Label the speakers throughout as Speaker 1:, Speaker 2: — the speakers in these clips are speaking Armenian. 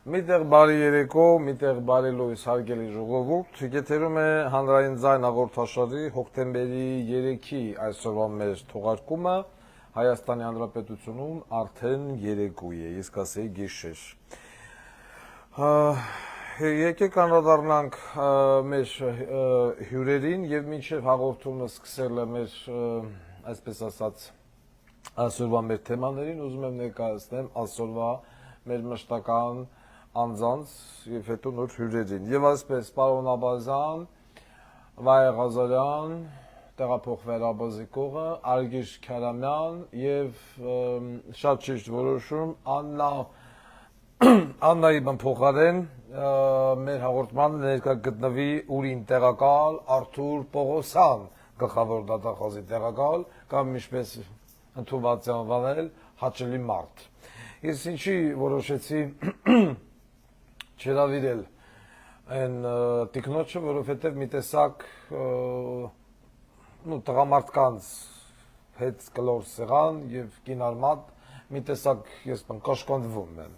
Speaker 1: Միտեղ բարի երեկո, միտեղ բարի լույս հարգելի ժողովուրդ, եթերում է հանրային ձայն հաղորդաշարի հոկտեմբերի 3-ի այսօրվա մեր թողարկումը Հայաստանի Հանրապետությունում արդեն երեկո է, իսկ ասեի գիշեր։ Եկեք անդրադառնանք մեր հյուրերին եւ մինչեւ հաղորդումը սկսելը մեր այսպես ասած այսօրվա մեր թեմաներին ուզում եմ ներկայացնեմ այսօրվա մեր մշտական անձանց եւ հետո նոր հյուրերին։ Եվ այսպես պարոն Աբազյան, Վայե Ղազարյան, տեղափոխվել Աբազիկողը, Արգիշ Քարամյան եւ շատ ճիշտ որոշում Աննայի փոխարեն մեր հաղորդմանը ներկա գտնվի ուրին տեղակալ Արթուր Պողոսյան, գլխավոր դատախազի տեղակալ, կամ ինչպես ընդունված է անվանել հաճելի մարդ։ Ես ինչի որոշեցի չհրավիրել այն տիկնոջը, որովհետև մի տեսակ տղամարդկանց հետ կլոր սեղան եւ կինարմատ մի տեսակ ես կաշկանդվում եմ։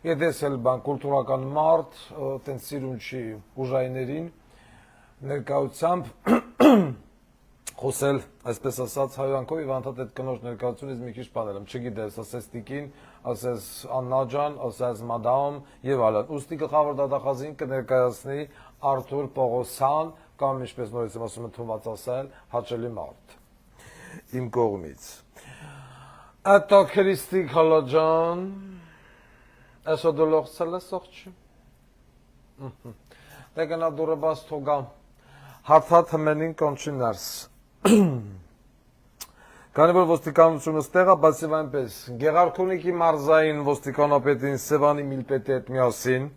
Speaker 1: Եդես էլ կուլտուրական մարդ, տենց սիրուն չի ուժայիներին ներկայությամբ խոսել, այսպես ասած, հայրանքով եւ անդադ այդ կնոջ ներկայությունից մի քիչ բաներ եմ, չգիտես, ասես տիկին, ասես Աննա ջան, ասես մադամ եւ այլն։ Ուստի գլխավոր դատախազին կներկայացնի Արթուր Պողոսյան կամ ինչպես նորից եմ ասում ընդունված ասել, հաճելի մարդ։ Իմ կողմից։ Ատո Քրիստի Քալաջան, այսօ դոլողցել է սողջի։ Դե գնա դուրը բաց թողա։ Հարթատ հմենին կոնչինարս։ Քանի որ ոստիկանությունը ստեղ է, բացի այնպես, Գեղարքունիքի մարզային ոստիկանապետին Սևանի Միլպետի հետ միասին։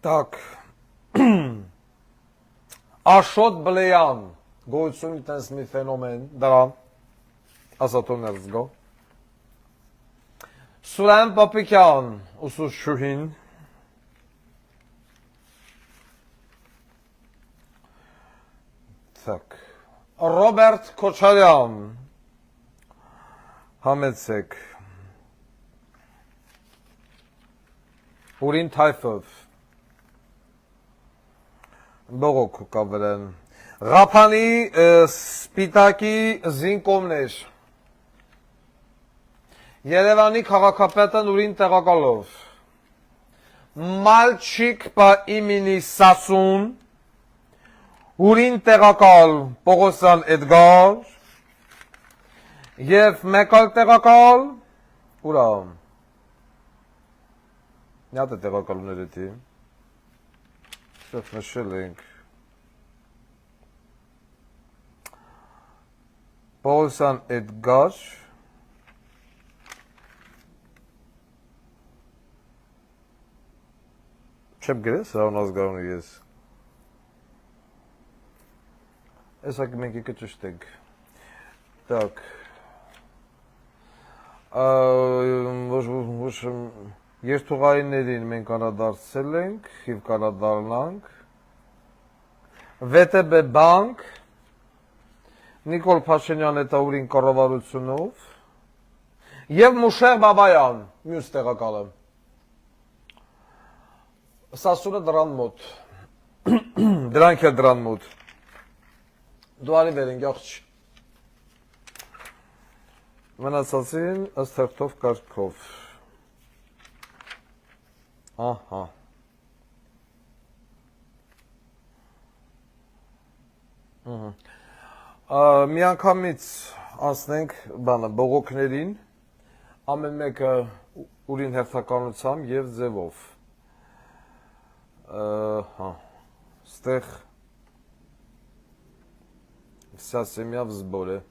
Speaker 1: Так. Աշոտ Բլեյան, գոյություն տես մի ֆենոմեն, դրա, ասատոներ զգո։ Սուրեն Պապիկյան, ուսուցչուհին։ Так. Ռոբերտ Քոչարյան, համեցեք, Ուրին Թայֆով, բողոք կավրեն, Ղափանի սպիտակի զինկոմներ, Երևանի քաղաքապետն Ուրին տեղակալով, Մալչիկ պա իմինի Սասուն, Ուրին տեղակալ Պողոսյան Էդգար և մեկ այլ տեղակալ ուրա նյատ է տեղակալուներ էտի շեվ նշել ենք Պողոսյան Էդգար չեմ գրես հրավն ազգարունը ես Այսակ մենք եկը ճշտենք, так, երթուղայիներին մենք անդրադարձել ենք և անդրադառնանք, ՎՏԲ բանկ, Նիկոլ Փաշինյան հետաուրին կառավարությունով և Մուշեղ Բաբայան, մյուս տեղակալը, Սասունը դրան մոտ, դրանք էլ դրան մոտ, Դու արի վերենք աղջ, մնացածին ըստ հերթով կարգով, ահա, մի անգամից անցնենք բողոքներին, ամեն մեկը ուրին հերթականությամբ և ձևով, ստեղ Вся семья в сборе.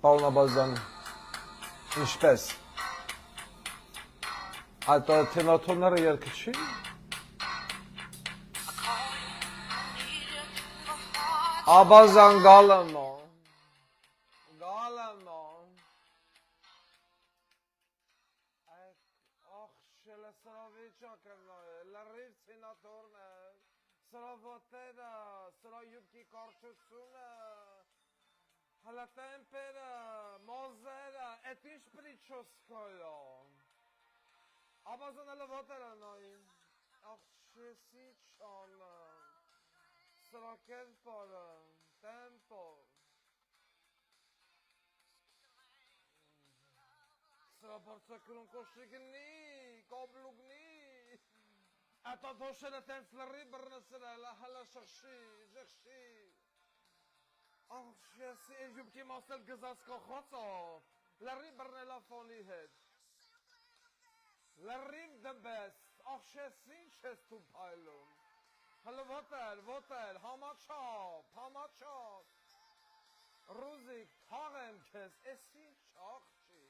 Speaker 1: Պարոն Աբազյան, ինչպես, այդ թեմատոնները երկը չի? Աբազյան գալեմ ո, Ախ, սրա վիճակն է, լրիվ ցինատորն է, սրա ոտերը, սրա յուբկի կարճությունը, Hala tempera, mozera, etiş pričoskoyo. Abazanele vateranayım. Akşesi çalım. Sırakel parım. Tempo. Sıra parçakırın koşrikini, kablugni. Ata doşele tensleri bırnısıra, la hala şakşi. Akşesi Egypti masel gızasko khotso. Larri bırnela foni hed. Larrim the best. Akşesi şestu paylum. Hala votel, how much up? Ruzik, tagem kes, esi çakçı.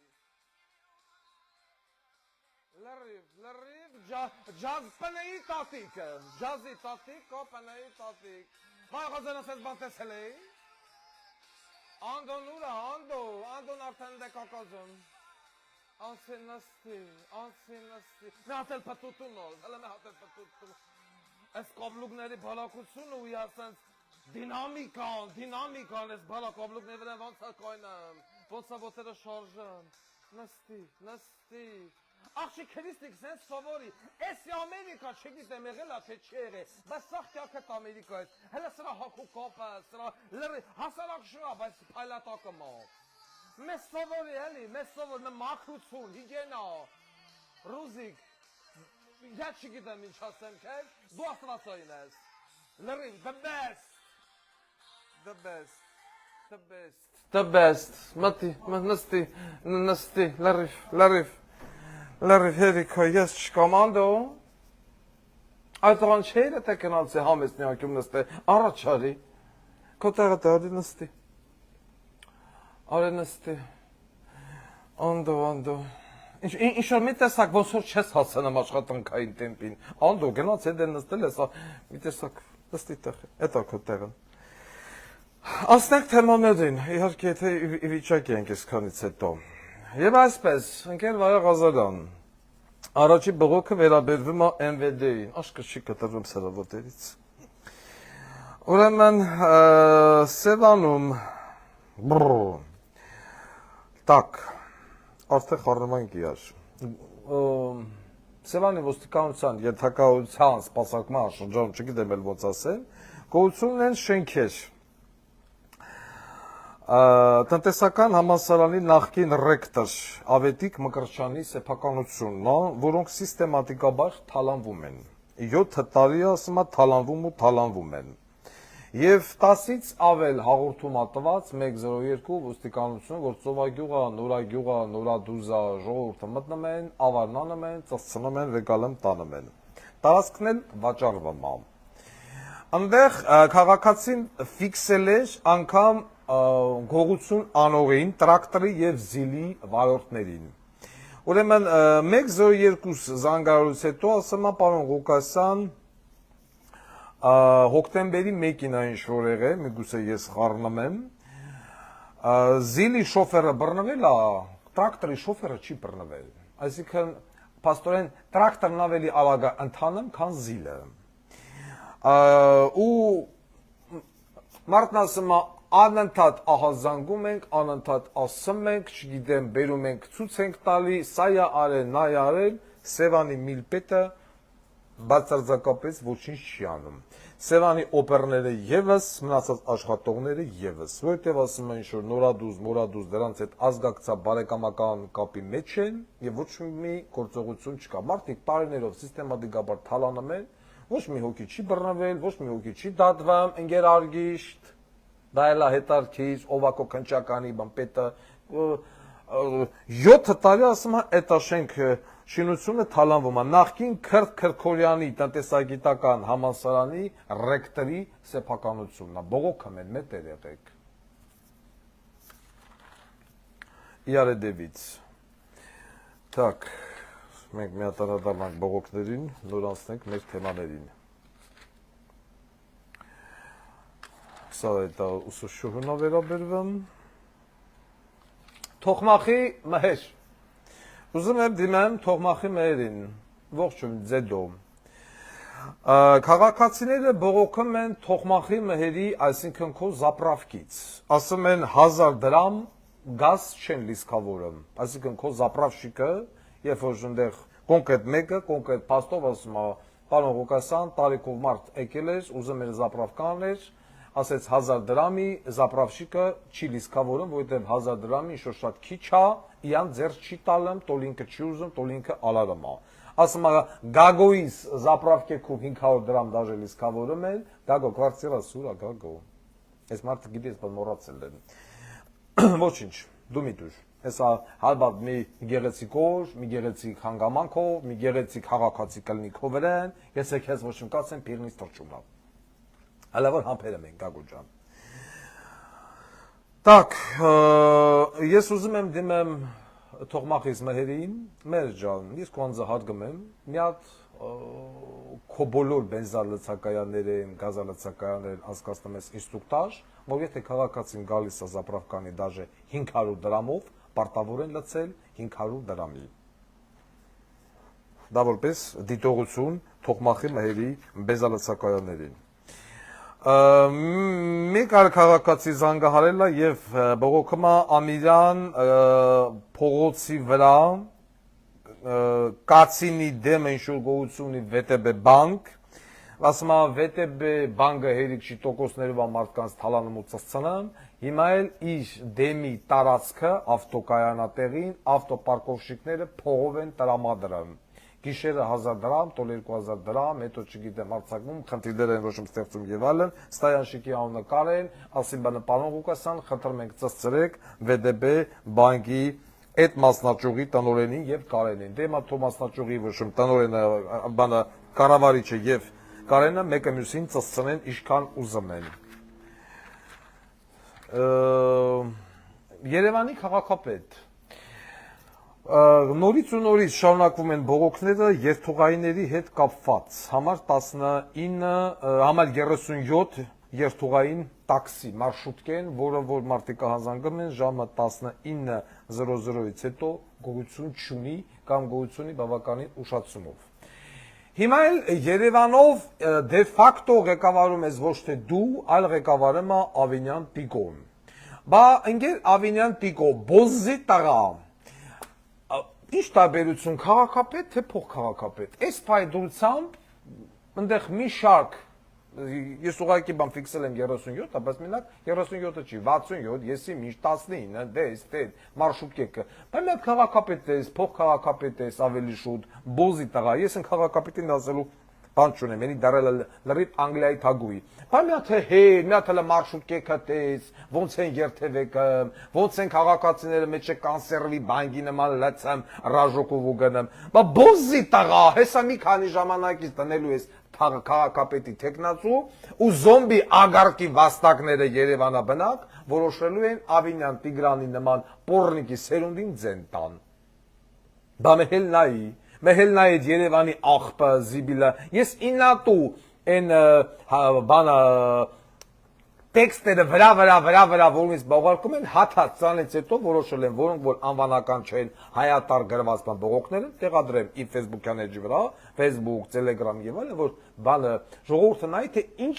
Speaker 1: Larriv, jazz paneyi tatik. Jazzy tatik, o paneyi tatik. May kazana ses banteseli. Andon ura, andon artende kakazon. Ansin nasti. Ne hatel patutunol, hala ne hatel patutunol. Es kablugների բալակությունը ու ասենց դինամիկան es բալակաբլուկների վրա ոնց է կայնամ, ոնց է ոտերը շարժան, նստի, աղջի քրիստիկ սենց սովորի, էսի Ամերիկա չգիտեմ եղել է թե չի եղել, բայց սաղ կյակետ Ամերիկայից, հելը սրա հակու կապը, սրա լրի, հասարակ շուա, բայց պայլատակը մա, մեզ սովորի էլի, մեզ մաքրություն, հիգենա, ռուզիկ, Я չգիտեմ ինչ ասեմ քեզ, դու աստվածային ես։ Լրիվ, the best, մտի, նստի, լրիվ, հերիքա, ես չկամ անդո, այդ աղան չեր է թե կնալցի համես նյակում նստե, առաջ արի, քո տեղը արի նստի, անդո, Ինչ որ մի տեսակ ոնց որ չես հասցնում աշխատանքային տեմպին, անդո գնաց հետ նստել ես, մի տեսակ նստի տեղ, էտա քո տեղը։ Ասնենք թեմաներին, իհարկե եթե ի վիճակի ենք այսքանից հետո։ Եվ այսպես, ընկեր Վայո Ղազարյան, առաջի բողոքը վերաբերվում է MVD-ին, աշկը չի կտրվում սրավոտերից։ Ուրեմն Սևանում, տակ, Արդեն խառնվանք իրար։ Սևանի ոստիկանության ենթակայության սպասարկման շրջանում չգիտեմ էլ ոնց ասեմ, գոյություն են շենքեր։ Տնտեսական համալսարանի նախկին ռեկտոր Ավետիք Մկրտչյանի սեփականությունն է, որոնք սիստեմատիկաբար թալանվում են։ 7 տարի ասում է թալանվում են։ Եվ 10-ից ավել հաղորդում ատված 102 ոստիկանություն, որ Ծովագյուղը, Նորագյուղը, Նորադուզա ժողովուրդը մտնում են, ավարնանում են, ծծցնում են, վեկալեմ տանում են։ Տարածքն էլ վաճառվում է։ Այնտեղ քաղաքացին ֆիքսել էր անգամ գողություն անողին, տրակտորի եւ զիլի վարորդներին։ Ուրեմն 102 զանգարարից հետո ասում է պարոն Ղուկասյան հոկտեմբերի 1-ին այն ինչ-որ եղել, միգուցե ես խառնում եմ, զիլի շոֆերը բռնվել է, տրակտորի շոֆերը չի բռնվել, այսինքն փաստորեն տրակտորն ավելի արագ է ընթանում, քան զիլը, ու մարդն ասում է անընդհատ ահազանգում ենք, անընդհատ ասում ենք, չգիտեմ, բերում ենք, ցույց ենք տալի, սա է արել, նա է արել, Սևանի միլպետը բացարձակապես ոչինչ չի անում։ Սևանի օպերները եւս, մնացած աշխատողները եւս, որտեղ ասում են ինչ-որ նորադուզ, դրանց հետ ազգակցա բարեկամական կապի մեջ են եւ ոչ մի գործողություն չկա։ Մարդիկ տարիներով սիստեմատիկաբար թալանում են, ոչ մի հոգի չի բռնվել, ոչ մի հոգի չի դատվում, ընկեր արգիշտ, դա էլ է հետարքից, օվակո քնչականի բան պետը 7 տարի ասում է այդ շենքը շինությունը թալանվում է նախկին Քրթ-Քրքորյանի տնտեսագիտական համալսարանի ռեկտորի սեփականությունն է, բողոքը մեծ եղեք։ Իարեդևից։ Так, մենք մի հատ անդրադառնանք բողոքներին, նոր անցնենք մեր թեմաներին։ Սա է ուսուցչուհուն վերաբերվում։ Թողմախի մհեր։ Ուզում եմ դիմեմ Թողմախի մերին, ողջույն ձեդո։ Քաղաքացիները բողոքում են թողմախի մհերի, այսինքն քո զապրավկից։ Ասում են 1000 դրամ գազ չեն լիսկավորում։ Այսինքն քո զապրավշիկը, երբ որ այնտեղ կոնկրետ մեկը, կոնկրետ փաստով ասում է, պարոն Ղուկասյան, տարիքով մարդ եկել էր, ուզում էր զապրավկաներ, ասեց 1000 դրամի զապրավշիկը չի լիսկավորում, որովհետև 1000 դրամի ինչ-որ շատ քիչ է, իրան ձեռ չի տալում, տոլինքը չի ուզում, տոլինքը ալարում է։ Ասում է Գագոյից զապրավկեքով 500 դրամ դաժե լիսկավորում են, Գագո կվարտիրա սուրա Գագո։ Այս մարդը գիտես, բայց մոռացել են։ Ոչինչ, դու մի դուր։ Հեսա հալբատ մի գեղեցիկ օր, մի գեղեցիկ հանգամանքով, մի գեղեցիկ քաղաքացի կլինի քո վրան, ես եկես ոչ մկացեմ պիրնից տրճումա։ Հələ որ համբերեմ ենք Գագո ջան։ Так, ես ուզում եմ դիմեմ թողմախիս մհերին, մեր ջան, ես քոնզը հարգում եմ, մի հատ քո բոլոր բենզալցակայաններին, գազալցակայաններին անցկացնում ես ինստրուկտաժ, որ եթե քաղաքացին գալիս է զապրավկանի դաժե 500 դրամով, պարտավոր են լցել 500 դրամի։ Դա որպես դիտողություն թողմախի մհերի բենզալցակայաններին։ Մեկ այլ քաղաքացի զանգահարել է եւ բողոքում է Ամիրյան փողոցի վրա կացինի դեմ ինչ-որ գոյություն ունի VTB բանկ, ասում է VTB բանկը հերիք չի տոկոսներով մարդկանց թալանում ու ծծծնում, հիմա էլ իր դեմի տարածքը ավտոկայանատեղին ավտոպարկովշիկները փողով են տրամադրում։ Գիշերը 1000 դրամ, տոլ 2000 դրամ, հետո չգիտեմ արձակվում, խնդիրներ են ոչմ ստեղծում եւ այլն, Ստայանշիկի անունը կարեն, ասին բանը պարոն Ղուկասյան, խնդրում ենք ծծծրեք VTB բանկի այդ մասնաճյուղի տնօրենին եւ Կարենին։ Դե մա Թոմասնաճյուղի ոչմ տնօրենը բանը կառավարիչը եւ Կարենը մեկը մյուսին ծծծնեն ինչքան ուզում են։ Երևանի քաղաքապետ Նորից ու նորից շարունակվում են բողոքները երթուղայիների հետ կապված, համար 19, համար 37 երթուղային տաքսի մարշրուտկեն, որը որ մարդիկ հանձնվում են ժամը 19:00-ից հետո գոյություն չունի կամ գոյությունի բավականին ուշացումով։ Հիմա էլ Երևանով դե ֆակտո ղեկավարում ես ոչ թե դու, այլ ղեկավարում է Ավինյան Տիկոն։ Բա ընկեր Ավինյան Տիկո, բոզի տղա Ինչ տարբերություն քաղաքապետ թե փոխքաղաքապետ։ Այս փայդրությամբ այնտեղ մի շարք ես ուղղակի բան ֆիքսել եմ 37, բայց մենակ 37-ը չի, 67, եսի միշտ 19, դես, դե մարշրուտկեքը։ Բայց մի հատ քաղաքապետ ես, փոխքաղաքապետ ես, ավելի շուտ, բոզի տղա։ Ես են քաղաքապետին ասելու բան չունեմ, ելի դարել լրիվ Անգլիայի թագուի։ Բայց մի հատ մի հատ մարշրուտկեքը տես, ոնց են երթևեկը, ոնց են քաղաքացիները մեջ կանսերվի բանկի նման լցեմ, ռաժոկով ու գնեմ։ Բա բոզի տղա, հեսա մի քանի ժամանակից տնելու ես քաղաքապետի տեխնացու ու զոմբի ագարկի վաստակները Երևանաբնակ որոշելու են Ավինյան Տիգրանի նման պոռնիկի սերունդին ձեն տան։ Բա մեհել նայի Մեհելնայդ Երևանի աղբը, զիբիլը, ես ինատու են բանը տեքստերը վրա, որոնց բողարկում են, հաթած ծանից հետո որոշել են, որոնք որ անվանական չեն հայատար գրված բան բողոքները, տեղադրեմ իմ Facebook-յան էջի վրա, Facebook, Telegram եւ այլն, որ բանը ժողովուրդը նայի, թե ինչ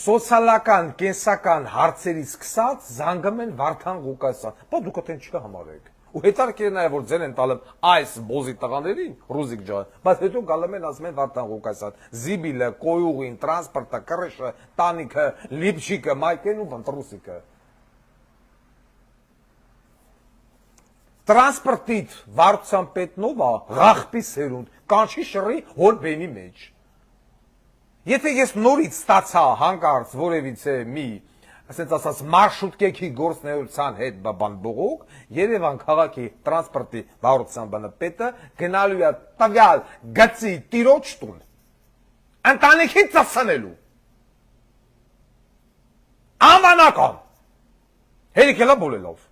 Speaker 1: սոցիալական, կենսական հարցերից սկսած զանգում են Վարդան Ղուկասյան, բա դուք այդեն չկա համարեք։ Ու հետարքեր նաև որ ձեն են տալում այս բոզի տղաներին, Ռուզիկ ջան, բայց հետո գալում են ասում են Վարդան Ղուկասյան, զիբիլը, կոյուղին, տրանսպորտը, կռիշը, տանիքը, լիպչիկը, մայկեն ու վանտրուսիկը։ Տրանսպորտիտ վարության պետնովա ղախպի սերունդ, կանչի շռի հոր բենի մեջ։ Եթե ես նորից ստացա հանկարծ որևիցե մի ասենց ասած մարշրուտկեքի գործնեության հետ բան բողոք, Երևան քաղաքի տրանսպորտի վարության բանը պետը գնալու է տվյալ գծի տիրոջ տուն, ընտանիքին ծծանելու։ Անվանական։ Հերիք ելա բոլելով։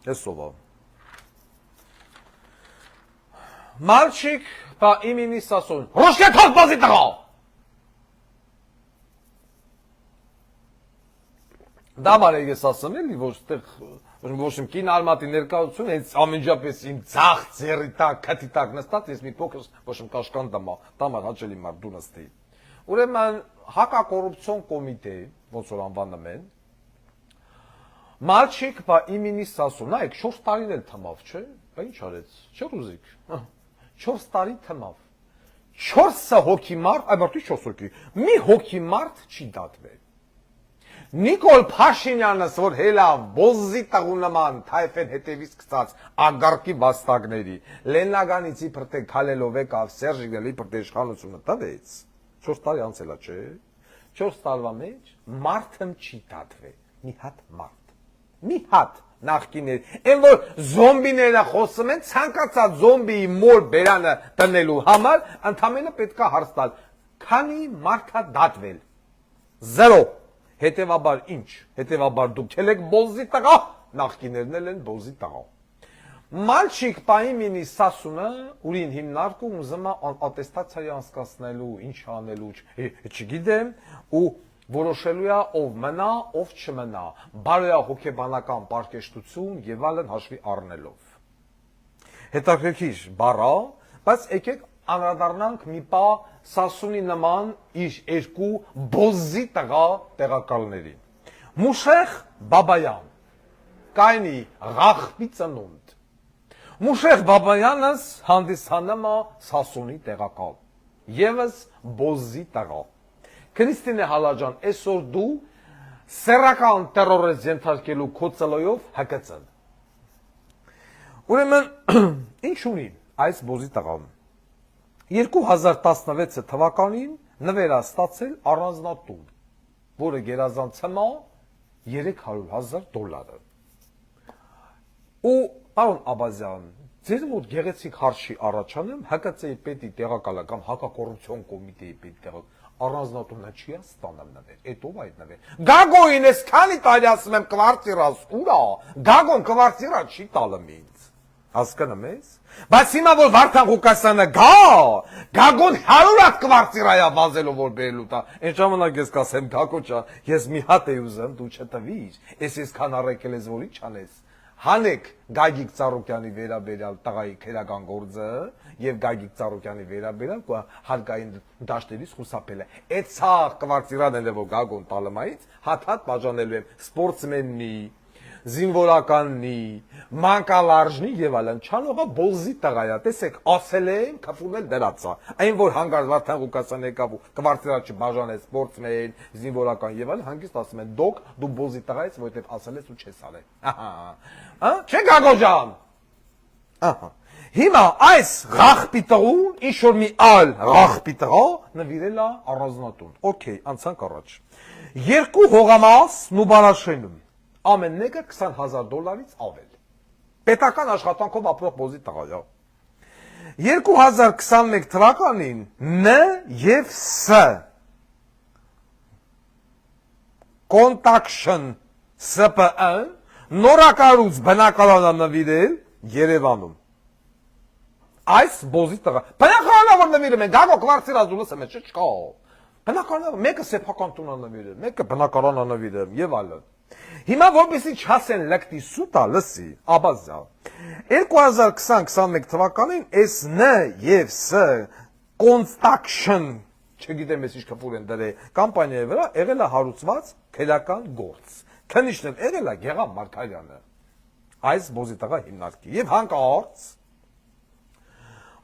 Speaker 1: Ես սովավ։ Մալչիկ по имени Сасон. Русский тот позитал! Դա բարի ես ասում էլի, ոչ իմ կին արմատի ներկայություն, հենց ամենջապես իմ ցախ ձեռի տակ, քթի տակ նստած, ես մի փոքր ոչ իմ կաշկան դամա հաճելի մարդ դու նստի։ Ուրեմն հակակոռուպցիոն կոմիտե, ոնց որ անվանում են, Մալչիկ բա իմինի սասու, նայեք 4 տարին էլ թմավ, չէ՞։ Բա ինչ արեց։ Չէ՞ ուզիկ։ 4 տարի թմավ։ 4 հոգի մարդ, այ բարդի 4 հոգի։ Մի հոգի մարդ չի դատվել։ Նիկոլ Փաշինյանս, որ հելա բոզի տղու նման թայֆեն հետևից գցած ագարկի վաստակների, Լեննագանից իբր թե քալելով եկավ Սերժիկն իբր թե իշխանությունը տվեց։ 4 տարի անցել է, չէ՞։ 4 տարվա մեջ մարդը չի դատվել։ Մի հատ մարդ։ Մի հատ նախկիներ, այն որ զոմբիները խոսում են, ցանկացած զոմբիի մոր բերանը տնելու համար, ընդամենը պետք է հարց տալ, քանի մարդ է դատվել։ 0։ Հետևաբար ինչ։ Հետևաբար դուք եք բոզի տղա, նախկիներն էլ են բոզի տղա։ Մալչիկ պայմինի սասունը, ուրին հիմնարկում ուզում է ատեստացիա անցկացնելու, ինչ անելու, չգիտեմ, ու որոշելու է ով մնա, ով չմնա, բարոյա հոգեբանական պարկեշտություն եւ այլն հաշվի առնելով։ Հետաքրքիր բառա, բայց եկեք անդրադառնանք մի պա Սասունի նման իր երկու բոզի տղա տեղակալներին։ Մուշեխ Բաբայան, կայնի Ղախպի ծնունդ։ Մուշեխ Բաբայանս հանդիսանում է Սասունի տեղակալ, եւս բոզի տղա։ Քրիստինե Հալաջան, այսօր դու սեռական տերորիզմ ենթարկելու քո ծլոյով հակացան։ Ուրեմն ինչ ունի այս բոզի տղան։ 2016 թվականին նվեր է ստացել առանձնատուն, որը գերազանցում է $300,000։ Ու պարոն Աբազյան, ձեր մոտ գեղեցիկ հարցի առաջանում ՀԿՑ-ի պետի տեղակալը կամ հակակոռուպցիոն կոմիտեի պետի տեղակալը առանձնատունը չի ստանալ նվեր, էդ ով այդ նվեր։ Գագոին ես քանի տարի ասում եմ կվարտիրաս ուրա, Գագոն կվարտիրա չի տալում ինձ։ Հասկանում ես։ Բայց հիմա որ Վարդան Ղուկասյանը գա, Գագոն 100 հատ կվարտիրա է վազելով որ բերելու տա։ Այն ժամանակ ես կասեմ Գագո ջան, ես մի հատ եմ ուզում, դու չտվիր։ Այսքան առեկել ես որ ինչ անես։ Հանեք Գագիկ Ծառուկյանի վերաբերյալ տղայի քերական գործը եւ Գագիկ Ծառուկյանի վերաբերյալ հարկային դաշտերից խուսափելը։ Այդ սա կվարտիրանն է որ Գագոն տալմայից հատ բաժանելու եմ սպորտսմեննի, զինվորականնի, մանկալարժնի եւ այլն։ Չանողը բոզի տղա է, տեսեք, ասել եմ, քֆում էլ դրածա։ Այն որ հանգարտ Վարդան Ղուկասյանը եկավ ու կվարտիրա չբաժանեց սպորտսմեն, զինվորական եւ այլն, հանգիստ ասում են դոկ դու բոզի տղա ես, որովհետեւ ասել ես ու չես արել։ Ահա։ Չէ Գագո ջան։ Ահա։ Հիմա այս Ղախպի տղուն, ինչ որ մի այլ Ղախպի տղա նվիրել է առանձնատուն։ Okay, անցանք առաջ։ 2 հողամաս Նուբարաշենում ամեն մեկը $20,000-ից ավել։ Պետական աշխատանքով ապրող բոզի տղա է։ 2021 թվականին Ն եւ Ս Contaction SPN նորակառույց բնակարանը նվիրել Երևանում։ Այս բոզի տղա։ Բնակարանը որ նվիրում են, Գագո կվարտիրա զուլս եմ չկա։ Բնակարանը մեկը սեփական տուն նվիրել, մեկը բնակարան նվիրել եւ այլն։ Հիմա որպեսի չասեն լկտի սուտա լսի, Աբազա։ 2020-21 թվականին այս Ն եւ Ս Construction, չգիտեմ ես ինչ կփուր են դրել, կամպանիայի վրա եղել է հարուցված քերական գործ։ Քնիշն էլ եղել է Գեղամ Մարգարյանը։ Այս բոզի տղա հիմնարկի եւ հանկարծ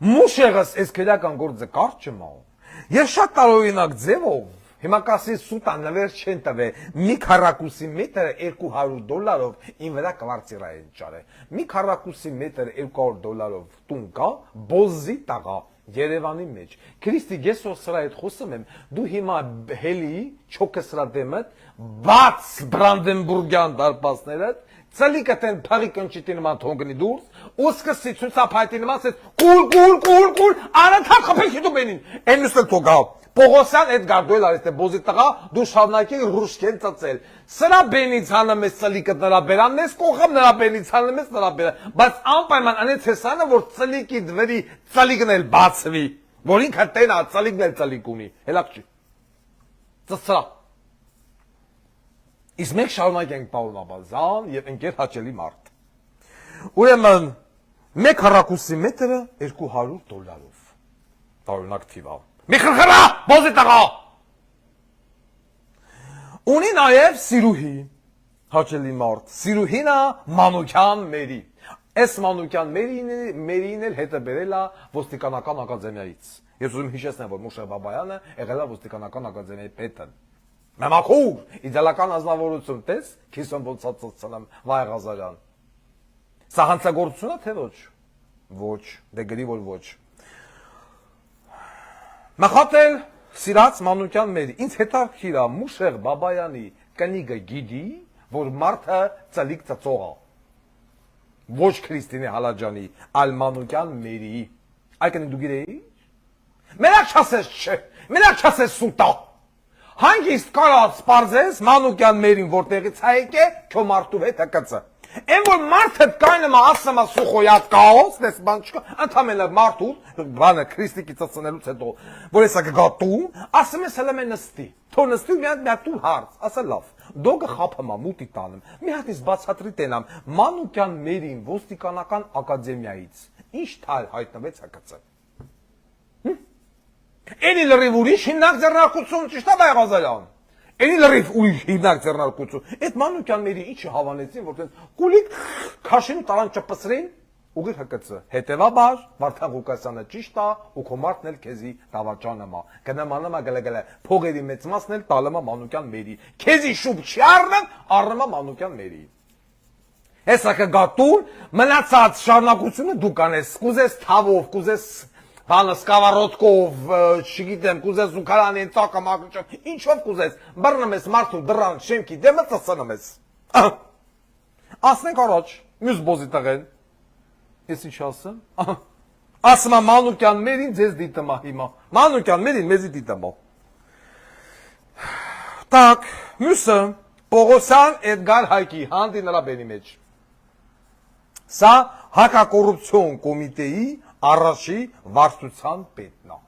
Speaker 1: Մուշեղս այս քերական գործը կարճ չմա։ Ես շատ տարօրինակ ձևով հիմա կասի սուտա նվեր չեն տվել, մի քառակուսի մետրը $200 ին վրա կվարտիրա են ճարել։ Մի քառակուսի մետր $200 տուն կա, բոզի տղա Երևանի մեջ։ Քրիստի ես որ սրա հետ խոսում եմ, դու հիմա հելի չոքը սրա դեմը բաց Բրանդենբուրգյան դարպասները Ցալիկը տեն փարի կնճիտի նման թողնի դուրս, ու սկսի ցուցափայտի նման ասես կուլ, անընդհատ խփեցի դու բենին։ Այնուստը թողա։ Պողոսյան այդ գարդոյլ արեց թե բոզի տղա, դու շարունակի ռուշկեն ծծել։ Սրա բենից հանում ես ցալիկը նրա բերանն ես կողմ նրա բենից հանում ես նրա բերան։ Բայց անպայման անեց հեսանը որ ցալիկի դվերի ցալիկն էլ բացվի, որ ինքը տենա ցալիկն էլ ցալիկ ունի։ Հելակ չի։ Ծծրա։ Իսկ մենք շարունակենք Պաուլ Աբազյան եւ ընկեր հաճելի մարդ։ Ուրեմն մեկ հառակուսի մետրը $200 տարօրինակ թիվ է։ Մի խրխրա, բոզի տղա։ Ունի նաեւ Սիրուհի, հաճելի մարդ։ Սիրուհին է Մանուկյան Մերի։ Այս Մանուկյան Մերին էլ հետը բերել է ոստիկանական ակադեմիայից։ Ես ուզում հիշեցնեմ, որ Մուշեղ Բաբայանը եղել է ոստիկանական ակադեմիայի պետը։ Մեմաքուր, իդեալական ազնվորություն, տես, քիսոն ոնցածացնեմ Վայ Ղազարյան։ Սա հանցագործություն է թե ոչ։ Ոչ, դե գրի որ ոչ։ Մախատել սիրած Մանուկյան Մերի, ինձ հետաքրքիր է Մուշեղ Բաբայանի կնիգը գիտի, որ մարդը ծլիկ ծծող է։ Ոչ Քրիստինե Հալաջանի, այլ Մանուկյան Մերի։ Այ կնիկ դու գիտեի։ Մենակ չասես չէ, մենակ չասես սուտա։ Հանգիստ կարած սպարզես Մանուկյան Մերին որտեղից է եկե, քո մարդու հետ հկծը։ Այն որ մարդը կայնում է ասում է սուխոյատ կաոս, դες բան չկա, ընդամենը մարդու, բանը Քրիստիկի ծծնելուց հետո, որ հեսա կգատում, ասում ես հələ մե նստի։ Թող նստի մի հատ դու հարց, ասա լավ։ Դոգը խափում է մուտի տանում։ Մի հատ ես բացատրի տենամ Մանուկյան Մերին ոստիկանական ակադեմիայից։ Ինչ թալ հայտնվեց հկծը։ Էլի լրիվ ուրիշ հիմնակ ձեռնարկություն ճիշտ է Վայ Ղազարյան։ Էլի լրիվ ուրիշ հիմնակ ձեռնարկություն։ Այդ Մանուկյան Մերի ինչի հավանեցին, որ կուլիկ քաշին տարան ճպսրին ուղիղ հկծը։ Հետևաբար Վարդան Ղուկասյանը ճիշտ է ու քո մարդն էլ քեզի դավաճանում է։ Գնամանում է գլգլը փողերի մեծ մասն էլ տալում է Մանուկյան Մերի։ Քեզի շուտ չի առնում է Մանուկյան Մերի։ Հեսա կգատուն մնացած շարունակությունը դու կանես, կուզես թավով, կուզես բանը սկավառոտկով, չգիտեմ, կուզես զուգարանին ծակը մակրճով, ինչով կուզես, բռնում ես մարդու դռան շեմքի դեմը ծծնում ես։ Ասնենք առաջ, մյուս բոզի տղեն, ես ինչ ասեմ, ասում է Մանուկյան Մերին ձեզ դիտում է հիմա, Մանուկյան Մերին մեզի դիտում է։ Так, մյուսը, Պողոսյան Էդգար Հայկի, հանդի նրա բերի մեջ։ Սա հակակոռուպցիոն կոմիտեի առաջի վարչության պետն է,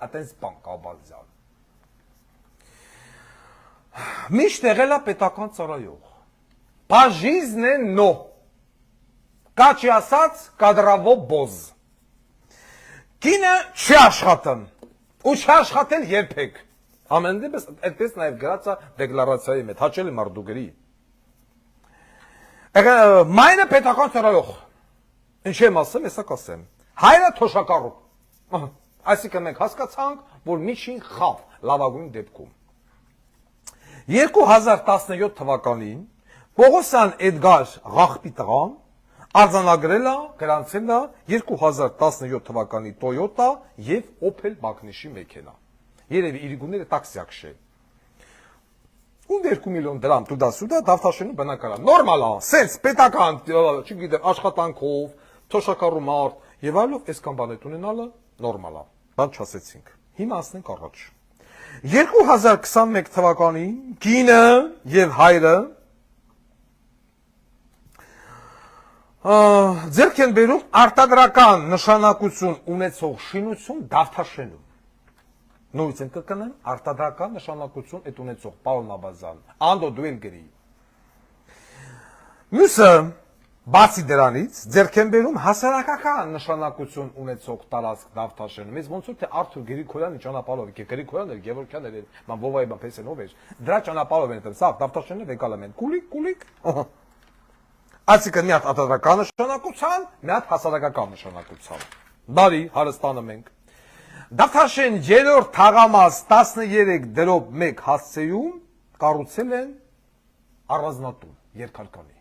Speaker 1: այտենց բան կաբալզյան։ Միշտ եղել է պետական ծառայող, բաժիզնենո, կաչի ասած կադրավո բոզ, կինը չի աշխատում, ու չի աշխատել երբեք, ամեն դեպս այդպես նաև գրած է դեկլարացիայի մեջ, հաճելի մարդուգերի։ Մայրը պետական ծառայող, ինչ եմ ասեմ, եսա կասեմ, հայրը թոշակառու, այսինքն մենք հասկացանք, որ միջին խավ լավագույն դեպքում։ 2017 թվականին Պողոսյան Էդգար Ղախպի տղան արձանագրել է, գրանցել է 2017 թվականի Toyota և Opel Magnus-ի մեքենա։ Երևի իր գուները տաքսիակշ է։ Ուն 2 միլիոն դրամ տուդա-սուդա դավթաշենու բնակարան։ Նորմալ է, սենց պետական, չգիտեմ, աշխատանքով, թոշակառու մարդ եւ այլով այսքան բաներ ունենալը նորմալ է։ Բան չասեցինք։ Հիմա ասենք առաջ։ 2021 թվականին կինը եւ հայրը ձեռք են բերում արտադրական նշանակություն ունեցող շինություն դավթաշենում։ Նույնիսկ են կկնեմ արտադրական նշանակություն այդ ունեցող Պաուլ Աբազյան, անդո դու էլ գրի։ Մյուսը, բացի դրանից, ձեռք են բերում հասարակական նշանակություն ունեցող տարածք դավթաշենում։ Ես ոնց որ թե Արթուր Գրիգորյանի ճանապարհով, Գրիգորյանն էր, Գևորգյանն էր, ման Վովայի բան փեսենով էր, դրա ճանապարհով են դեմ, սա դավթաշենը եկալը են, կուլիկ, այսինքն մի հատ արտադրական նշանակության, մի հատ հասարակական նշանակության։ Բարի, հարստանում ենք։ Դավթաշեն 3-րդ թաղամաս 13 դրոպ 1 հասցեում կառուցել են առանձնատուն երկհարկանի։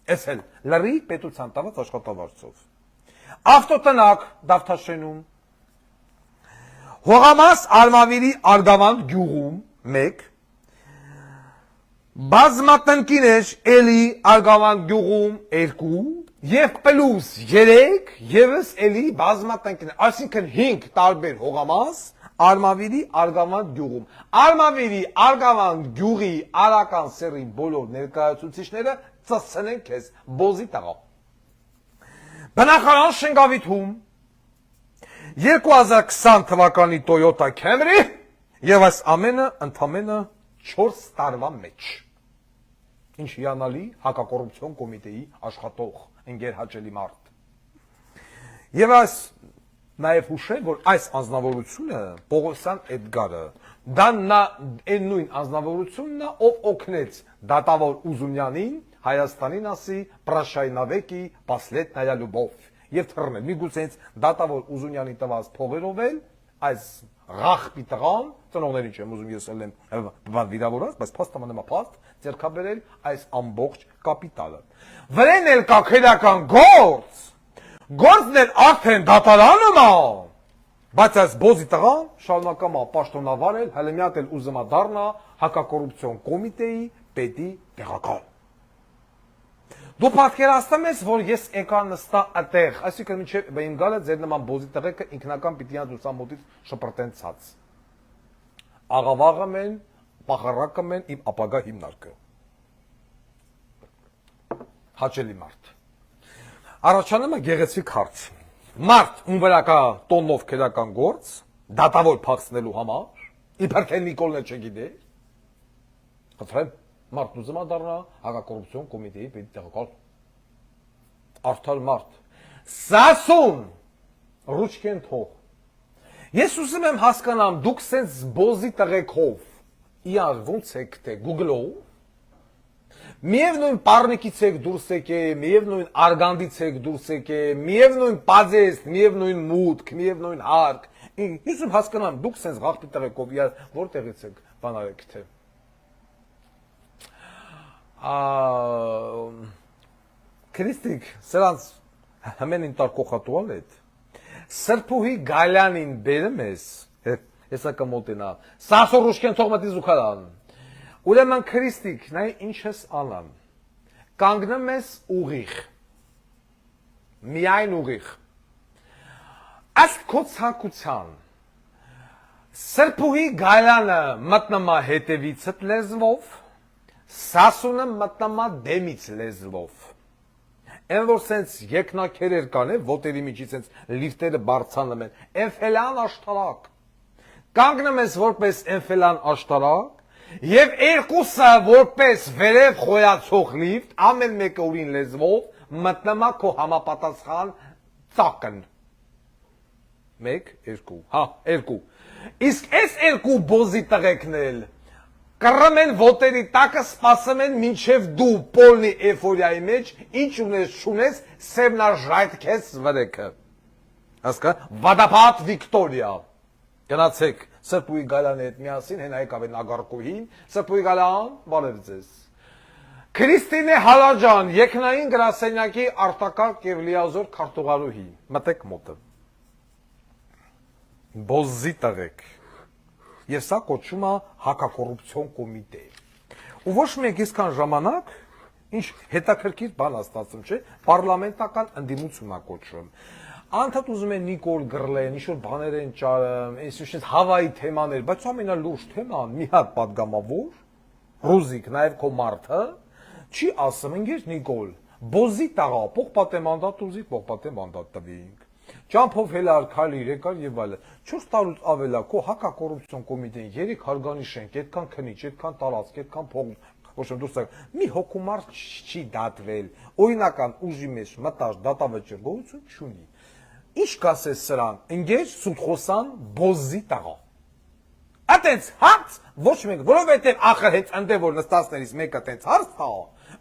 Speaker 1: Էս էլ լրի պետության տված աշխատավարձով։ Ավտոտնակ Դավթաշենում։ Հողամաս Արմավիրի Արգավանդ գյուղում 1 բազմատնկիներ էլի Արգավանդ գյուղում 2 Եվ պլուս 3 եվս էլի բազմատնկիներ, այսինքն 5 տարբեր հողամաս Արմավիրի Արգավանդ գյուղում։ Արմավիրի Արգավանդ գյուղի արական սերի բոլոր ներկայացուցիչները ծծցնեն քեզ բոզի տղա։ Բնակարան Շենգավիթում 2020 թվականի Toyota Camry եւ այս ամենը ընդամենը 4 տարվա մեջ։ Ինչ հիանալի հակակոռուպցիոն կոմիտեի աշխատող ընկեր հաճելի մարդ։ Եվ այս նաև հուշել, որ այս անձնավորությունը Պողոսյան Էդգարը դա այն նույն անձնավորությունն է, ով օգնեց դատավոր Ուզունյանին Հայաստանին ասի պրաշայնավեկի պասլետնայա լուբով եւ թռնել։ Միգուցե դատավոր Ուզունյանի տված փողերով էլ այս Ղախպի տղան, ծնողներին չեմ ուզում ես ելեմ վիրավորած, բայց փաստամանը փաստ ձերքաբերել այս ամբողջ կապիտալը։ Վրեն էլ կա քրեական գործ, գործն էլ արդեն դատարանում է, բայց այս բոզի տղան շարունակում է պաշտոնավարել, հələ մի հատ էլ ուզում է դառնա հակակոռուպցիոն կոմիտեի պետի տեղակալ։ Դու պատկերացնում ես, որ ես եկա նստա այդտեղ, այսինքն մինչև իմ գալը ձեր նման բոզի տղեկը ինքնական պիտի ան լուսամուտից շպրտեն ցած։ Աղավաղը մեն, պախարակը մեն իմ ապագա հիմնարկը։ Հաճելի մարդ։ Առաջանում է գեղեցիկ հարց։ Մարդ, ում վրա կա տոննով քրեական գործ, դատավոր փախցնելու համար, իբր թե Նիկոլն չգիտեր։ Խնդրեմ, մարդ ուզում է դառնա հակակոռուպցիոն կոմիտեի պետի տեղակալ։ Արդար մարդ։ Սասուն ռուչկեն թող։ Ես ուզում եմ հասկանամ, դուք սենց բոզի տղեկով իար ոնց եք թե Google-ով, միևնույն պարնիկից եք դուրս եկե, միևնույն արգանդից եք դուրս եկե, միևնույն պազեստ, միևնույն մուտք, միևնույն հարկ։ Ես ուզում հասկանամ, դուք սենց Ղախպի տղեկով իար որտեղից եք բանարեք թե։ Քրիստիկ, սրանց հմեն ինտարկոխատուալ էդ, սրպուհի գալյանին բերեմ ես, հեսա կմոտենա, սասոր ռուշկեն թող մտի զուքարան, ուրեմն քրիստիկ, նայ ինչ ես անան, կանգնում ես ուղիղ, միայն ուղիղ, աստ քո ցանկության, սրպուհի գալյանը մտնումա հետևիցդ լեզվով, Սասունը մտնամա դեմից լեզվով։ Են որ սենց եկնակերեր կան է, ոտերի միջի սենց լիվտերը բարձանում են, ենֆելան աշտարակ։ Կանգնում ես որպես ենֆելան աշտարակ, և երկուսը որպես վերև խոյացող լիվտ, ամեն մեկը ուրին լեզվով, մտնամա քո համապատասխան ծակն։ Մեկ, երկու, հա, երկու։ Իսկ այս երկու բոզի տղեկնել, կռում են ոտերի տակը, սպասում են մինչև դու պոլնի էֆորիայի մեջ, ինչ ունես շունես, սևնաժայտ քեզ վրեքը։ Հասկա, վադապատ Վիկտորիա։ Գնացեք, սրպուի գալանի հետ միասին, հեն այկավ են ագարկուհին, սրպուի գալան, բարև ձեզ։ Քրիստինե Հալաջան, եկնային գրասենյակի արտակարգ և լիազոր քարտուղարուհի, մտեք մոտը։ Բոզի տղեք։ Եվ սա կոչում է հակակոռուպցիոն կոմիտե։ Ու ոչ մեկ իսկան ժամանակ, ինչ հետաքրքիր բան ստացվում, չէ, պարլամենտական ընդդիմություն է կոչվում։ Անդադ ուզում են Նիկոլ գրլեն, ինչ-որ բաներ են ճարում, ինչ-որ Հավայի թեմաներ, բայց ամենալուրջ թեման մի հատ պատգամավոր, Ռուզիկ, նաև քո մարդը, չի ասում, ընկեր Նիկոլ, բոզի տաղա, պողպատե մանդատ ուզի, պողպատե մանդատ տվինք։ Ճամփով հելար, քալիր, եկար եւ այլն։ 4 տարուց ավելա քո հակակոռուպցիոն կոմիտեն 3 հարգանիշենք, այդքան քնիչ, այդքան տարածք, այդքան փող, ոչ դուրս մի հոգումար չի դատվել։ Օրինական ուժի մեջ մտած դատավճիռ գոյություն չունի։ Ինչ կասես սրան, ընկեր Սուտխոսան բոզի տաղա։ Այդպես հարց ոչ մեկ, որովհետեւ ախր հենց ընդ որ նստածներից մեկը այդպես հարց տա,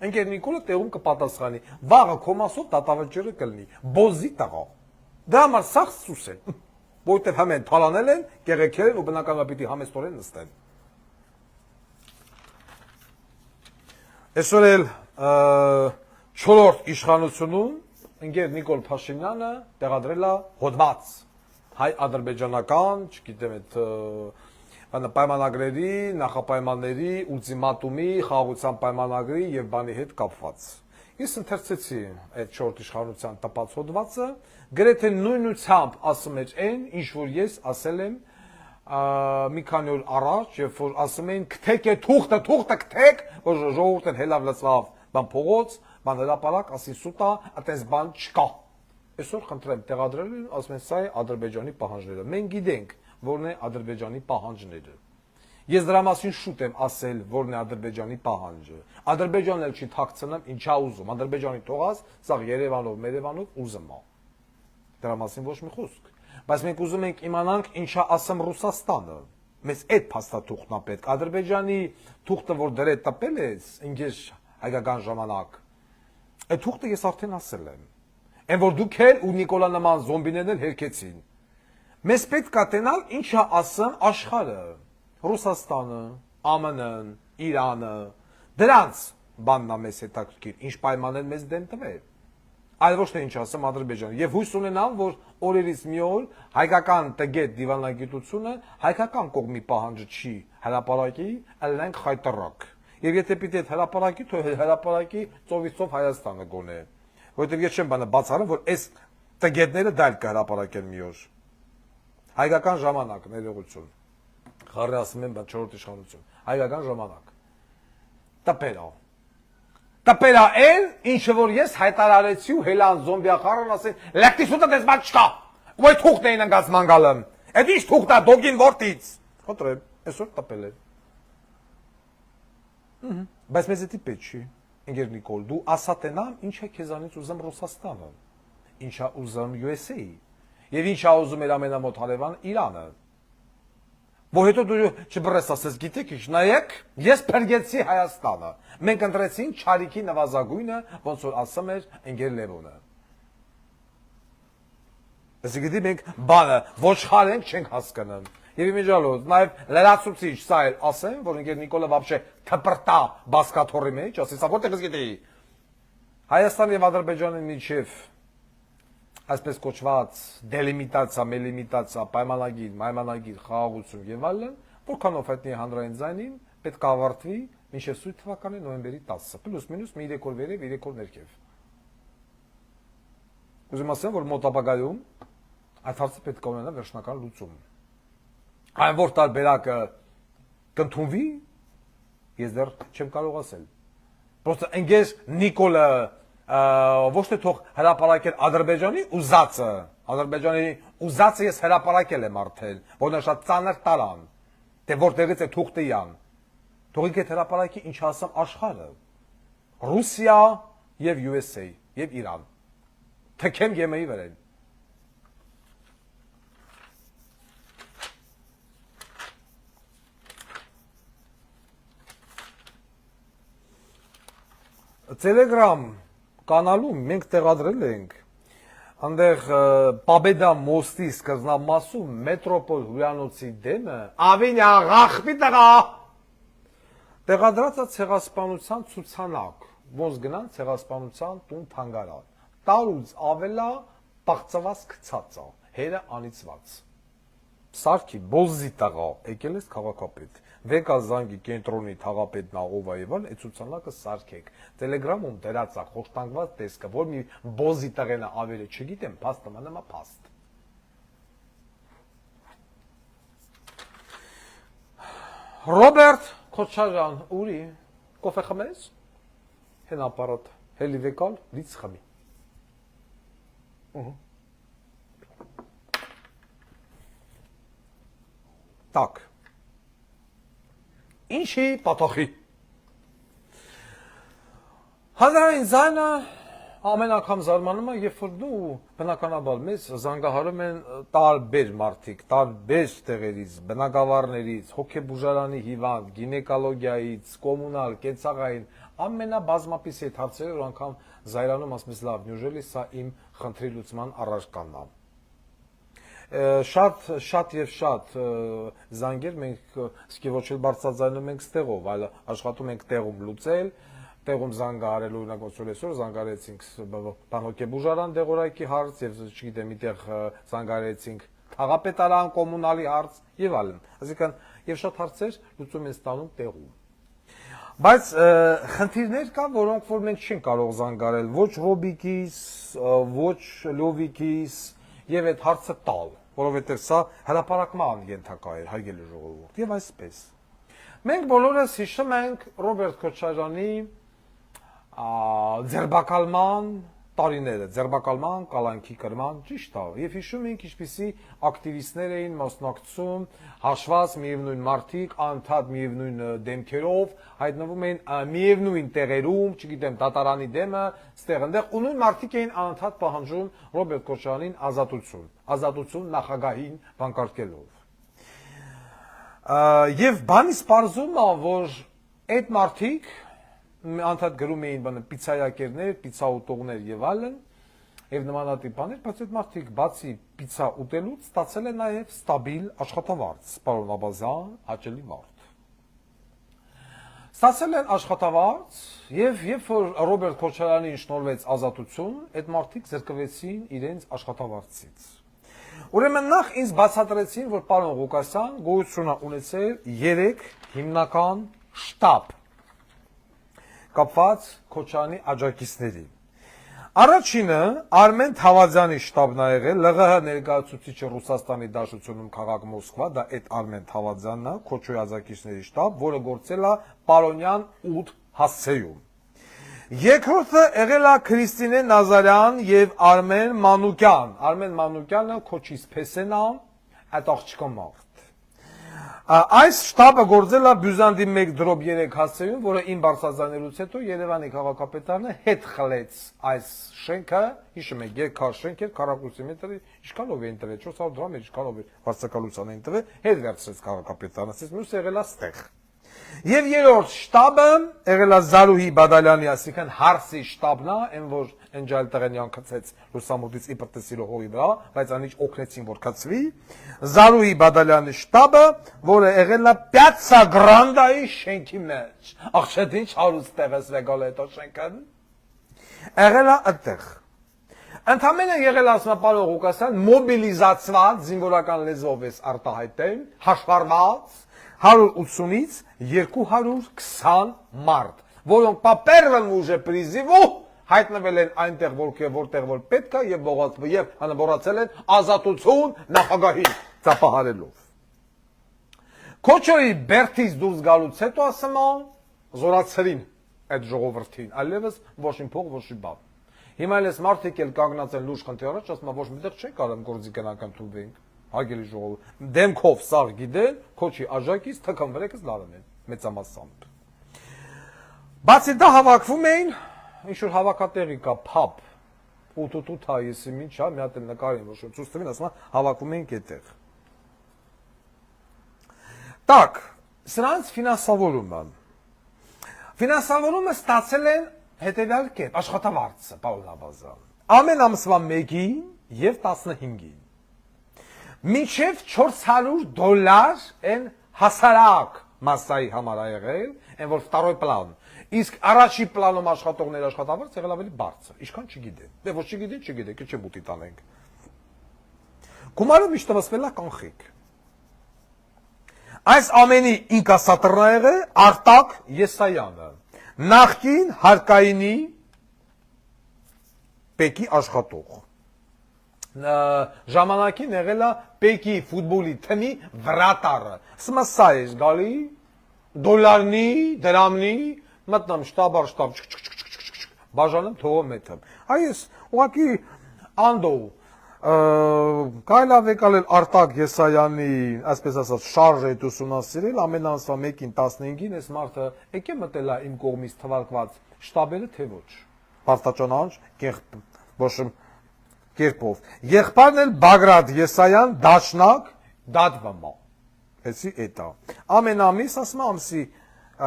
Speaker 1: ընկեր Նիկոլը տեղում կպատասխանի։ Վաղը կոմասով դատավճիռը կլինի։ Բոզի տաղա։ Դա համար սաղ սուս են, որտև համեն թալանել են, կեղեքել են ու բնականաբար պիտի համեստորեն նստեն։ Այսօր էլ 4-րդ իշխանությունում ընկեր Նիկոլ Փաշինյանը տեղադրել է հոդված հայ-ադրբեջանական, չգիտեմ այդ պայմանագրերի, նախապայմանների, ուլտիմատումի, խաղաղության պայմանագրի եւ բանի հետ կապված։ Ես ընթերցեցի այդ 4 իշխանության տպած հոդվածը, գրեթե նույնությամբ ասում էր այն, ինչ որ ես ասել եմ մի քանի օր առաջ, երբ որ ասում էին գթեք է թուղթը գթեք, որ ժողովուրդն հելավ լծավ, բան փողոց, բան հրապարակ, ասի սուտա, այդպես բան չկա։ Այսօր խնդրեմ տեղադրել են, ասում են սա է Ադրբեջանի պահանջները։ Մենք գիտենք, որն է Ադրբեջանի պահանջները։ Ես դրա մասին շուտ եմ ասել, որն է Ադրբեջանի պահանջը։ Ադրբեջանն էլ չի թաքցնում, ինչա ուզում։ Ադրբեջանի թողած, սա Երևանով, Մերևանով ուզում է։ Դրա մասին ոչ մի խոսք։ Բայց մենք ուզում ենք իմանանք, ինչա ասում Ռուսաստանը։ Մեզ այդ փաստաթուղթն է պետք։ Ադրբեջանի թուղթը, որ դրե տպել ես, ինքես հայկական ժամանակ, այդ թուղթը ես արդեն ասել եմ։ Այն որ դուք էլ ու Նիկոլա նման զոմբիներն էլ հերքեցին։ Մեզ պետք է տենալ ինչա ասում աշխարհը, Ռուսաստանը, ԱՄՆ-ն, Իրանը, դրանց բանն է մեզ հետաքրքիր, ինչ պայմաններ մեզ դեմ տվել։ Այլ ոչ թե ինչ ասեմ Ադրբեջանը։ Եվ հույս ունենամ, որ օրերից մի օր հայկական տգետ դիվանագիտությունը հայկական կողմի պահանջը չի հրապարակի, ելնենք խայտարակ։ Եվ եթե պիտի այդ հրապարակի, թող հրապարակի ծովիցով Հայաստանը գոնե։ Որովհետև ես չեմ բանը բացառում, որ այս տգետները դա էլ կհրապարակեն մի օր։ Հայկական ժամանակ, ներողություն։ Խառը ասում եմ, բայց 4-րդ իշխանություն։ Հայկական ժամանակ։ Տպերա։ Տպերա այն, ինչը որ ես հայտարարեցի ու հելան զոմբիա խառն ասեն, լեկտիսուտը դες բան չկա։ Ու այդ թուղթն էին ընկած մանգալը։ Այդ ինչ թուղթ է դոգին որտից։ Խնդրեմ, այսօր տպել է։ Բայց մեզ էդի պետք չի։ Ինգեր Նիկոլ, դու ասա տենամ, ինչ է քեզանից ուզում Ռուսաստանը, ինչա ուզում USA, եւ ինչա ուզում էր ամենամոտ հարևան Իրանը։ Որ հետո դու չբռես ասես, գիտեք ինչ, նայեք, ես փրկեցի Հայաստանը։ Մենք ընտրեցինք Չարիքի նվազագույնը, ոնց որ ասում էր Ինգեր Լևոնը։ Այսինքն գիտի մենք բանը ոչխար ենք չենք հասկանում։ Եվ իմիջալոց, նաև լրացուցիչ սա էլ ասեմ, որ ինգեր Նիկոլը вообще թպրտա բասկաթորի մեջ, ասես, որտեղ ես գիտեի։ Հայաստան եւ Ադրբեջանի միջև այսպես կոչված դելիմիտացիա, մելիմիտացիա, պայմանագիր, խաղաղություն եւ այլն, որքանով հայտնի հանրային ձայնին պետք է ավարտվի մինչև սույթ թվականի նոյեմբերի 10-ը, պլյուս մինուս մի 3 օր վերև, 3 օր ներքև։ Ուզում ասեմ, որ մոտ ապագայում այդ հարցը պետք է ունենա վերջնական լուծում։ Այն որ տարբերակը կընդունվի, ես դեռ չեմ կարող ասել։ Պրոստը ընկեր Նիկոլը ոչ թե թող հրապարակել Ադրբեջանի ուզածը ես հրապարակել եմ արդեն, որ նա շատ ծանր տարան, թե որտեղից է թուղթը յան։ Թողիկ այդ հրապարակի ինչ ասեմ աշխարհը, Ռուսիա եւ USA եւ Իրան, թքեմ ԵՄ-ի վրան։ Telegram կանալում մենք տեղադրել ենք այնտեղ Պաբեդա մոստի սկզբնամասում մետրոպոլ հյուրանոցի դեմը ավինյա աղախպի տղա տեղադրած է ցեղասպանության ցուցանակ ոնց գնան ցեղասպանության տուն թանգարան տարուց ավելա բաղծված գցած է հերը անիծված Սարքի բոզի տղա եկել ես քաղաքապետ Վեկա զանգի կենտրոնի թաղապետն աղովա եւ այլ, այդ ցուցանակը սարքեք։ Տելեգրամում դրած է խոշտանգված տեսքը, որ մի բոզի տղենա ավերը չգիտեմ, փաստը մնա փաստ։ Ռոբերտ Քոչարյան, ուրի, կոֆե խմես։ Հեն ապարատ, հելի վեկալ, լից խմի։ Так. Ինչի պատոխի։ Հանրային ձայնը ամեն անգամ զարմանում է, երբ որ դու բնականաբար մեզ զանգահարում են տարբեր մարդիկ, տարբեր տեղերից, բնակավարներից, հոգեբուժարանի հիվանդ, գինեկոլոգիայից, կոմունալ, կենցաղային, ամենաբազմապիս այդ հարցերը, որ անգամ զայրանում ասում ես լավ, նյուժելի սա իմ խնդրի լուծման առարկանն է։ Շատ եւ շատ զանգեր մենք սկի ոչ էլ բարձրաձայնում ենք ստեղով, այլ աշխատում ենք տեղում լուծել, տեղում զանգահարել օրինակ ոնց որ այսօր զանգարեցինք բան հոգեբուժարան դեղորայքի հարց եւ չգիտեմ միտեղ զանգարեցինք թաղապետարան կոմունալի հարց եւ այլն։ Այսինքն եւ շատ հարցեր լուծում են ստանում տեղում։ Բայց խնդիրներ կան, որոնք որ մենք չենք կարող զանգարել ոչ Ռոբիկիս, ոչ Լովիկիս եւ այդ հարցը տալ, որովհետեւ սա հրապարակման ենթակա էր հայգելի ժողովուրդ եւ այսպես։ Մենք բոլորս հիշում ենք Ռոբերտ Քոչարյանի ձերբակալման տարիները ձերբակալման, կալանքի կրման ճիշտ է, եւ հիշում ենք ինչպիսի ակտիվիստներ էին մասնակցում, հաշված միևնույն մարդիկ, անդադ միևնույն դեմքերով հայտնվում էին միևնույն տեղերում, չգիտեմ, դատարանի դեմը, ստեղ այնտեղ, ու նույն մարդիկ էին անդադ պահանջում Ռոբերտ Քոչարյանին ազատություն նախագահին բանկարկելով։ Եվ բանից պարզում է, որ այդ մարդիկ անդադ գրում էին բանը պիցայակերներ, պիցա ուտողներ եւ այլն, եւ նմանատիպ բաներ, բայց այդ մարդիկ բացի պիցա ուտելուց ստացել են նաեւ ստաբիլ աշխատավարձ, պարոն Աբազյան, հաճելի մարդ։ Ստացել են աշխատավարձ եւ երբ որ Ռոբերտ Քոչարյանին շնորհվեց ազատություն, այդ մարդիկ զրկվեցին իրենց աշխատավարձից։ Ուրեմն նախ ինձ բացատրեցին, որ պարոն Ղուկասյան գոյություն է ունեցել 3 հիմնական շտաբ կապված Քոչարյանի աջակիցներին։ Առաջինը Արմեն Թավադյանի շտաբն է եղել, ԼՂՀ ներկայացուցիչը Ռուսաստանի Դաշնությունում քաղաք Մոսկվա, դա այդ Արմեն Թավադյանն է, Քոչոյի աջակիցների շտաբ, որը գործել է Պարոնյան 8 հասցեում։ Երկրորդը եղել է Քրիստինե Նազարյան եւ Արմեն Մանուկյան։ Արմեն Մանուկյանը Քոչիս փեսեն է, այդ աղջիկը մարդ։ Այս շտաբը գործել է Բյուզանդի 1/3 հասցեում, որը իմ բարձրացանելուց հետո Երևանի քաղաքապետարանը հետ խլեց այս շենքը, հիշում եք, երկար շենք էր, քառակուսի մետրի, ինչքանով է ընտրել, 400 դրամ էր, ինչքանով է վարձակալության ընտրել, հետ վերցրեց քաղաքապետարանը, ասես մյուսը եղել է ստեղ։ Եվ երրորդ շտաբը եղել է Զարուհի Բադալյանի, այսինքն հարսի շտաբն է, այն որ Էնջայլ Տղենյան գցեց լուսամուտից իբր տեսիլո հողի վրա, բայց անիչ օգնեցին որ գցվի։ Զարուհի Բադալյանի շտաբը, որը եղել է Պյացցա Գրանդայի շենքի մեջ։ Աղջետ ինչ հարուստ տեղ ես եկալ այդ շենքը։ Եղել է այդտեղ։ Ընդամենը եղել է ասում պարոն Ղուկասյան մոբիլիզացված զինվորական լեզվով էս արտահայտել, հաշվառված 180-ից 220 մարդ, որոնք по первому же призыву հայտնվել են այնտեղ, որտեղ որ պետք է եւ հնարավորացել են ազատություն նախագահին ծափահարելով։ Քոչոյի Բերթից դուրս գալուց հետո ասում եմ զորացրին այդ ժողովրդին, այլևս ոչինչ փող, ոչինչ բան։ Հիմա էլ էս մարդիկ էլ կանգնած են լուրջ խնդրի առաջ, ասում եմ ոչ միտեղ չեն կարող գործի կնական թուլվենք։ Հագելի ժողովուրդ, դեմքով սաղ գիտեն, Քոչի աջակից թքնվրեկս լարն են, մեծամասամբ։ Բացի դա հավաքվում էին, ինչ-որ հավաքատեղի կա, փապ, 8 հայեսի մինչա, մի հատ էլ նկարին, որ ցույց տվին, ասում հավաքում էինք այդտեղ։ Так, սրանց ֆինանսավորումը։ Ֆինանսավորումը ստացել են հետևյալ կերպ, աշխատավարձը, պարոն Աբազյան, ամեն ամսվա 1-ին եւ 15-ին։ Մինչև $400 են հասարակ մասսայի համար ա եղել, են որ վտարոյ պլան, իսկ առաջի պլանում աշխատողներ աշխատավարձ եղել ավելի բարձր, ինչքան չգիտեն, դե ոչ չգիտեն, կը չեմ ուտի տանենք։ Գումարը միշտ տվսվել է կանխիկ։ Այս ամենի ինկասատրն ա եղել Արտակ Եսայանը, նախկին հարկայինի պեկի աշխատող։ Ժամանակին եղել է Պեկի ֆուտբոլի թմի վրատարը։ Ասում սա է գալի դոլարնի, դրամնի, մտնում շտաբար շտաբ, բաժանում թողում եթեմ։ Այս ուղղակի անդո կարելի է եկալ Արտակ Եսայանի, այսպես ասած, շարժ է ուսումնասիրել, ամեն ամսվա 1-ին 15-ին այս մարդը եկե մտել է իմ կողմից թվարկված շտաբերը, թե ոչ։ Պարտաճանանջ, ոչ կերպով։ Եղբայրն էլ Բագրատ Եսայան դաշնակ դատվամա։ Էսի էտա։ Ամեն ամիս ասում ամսի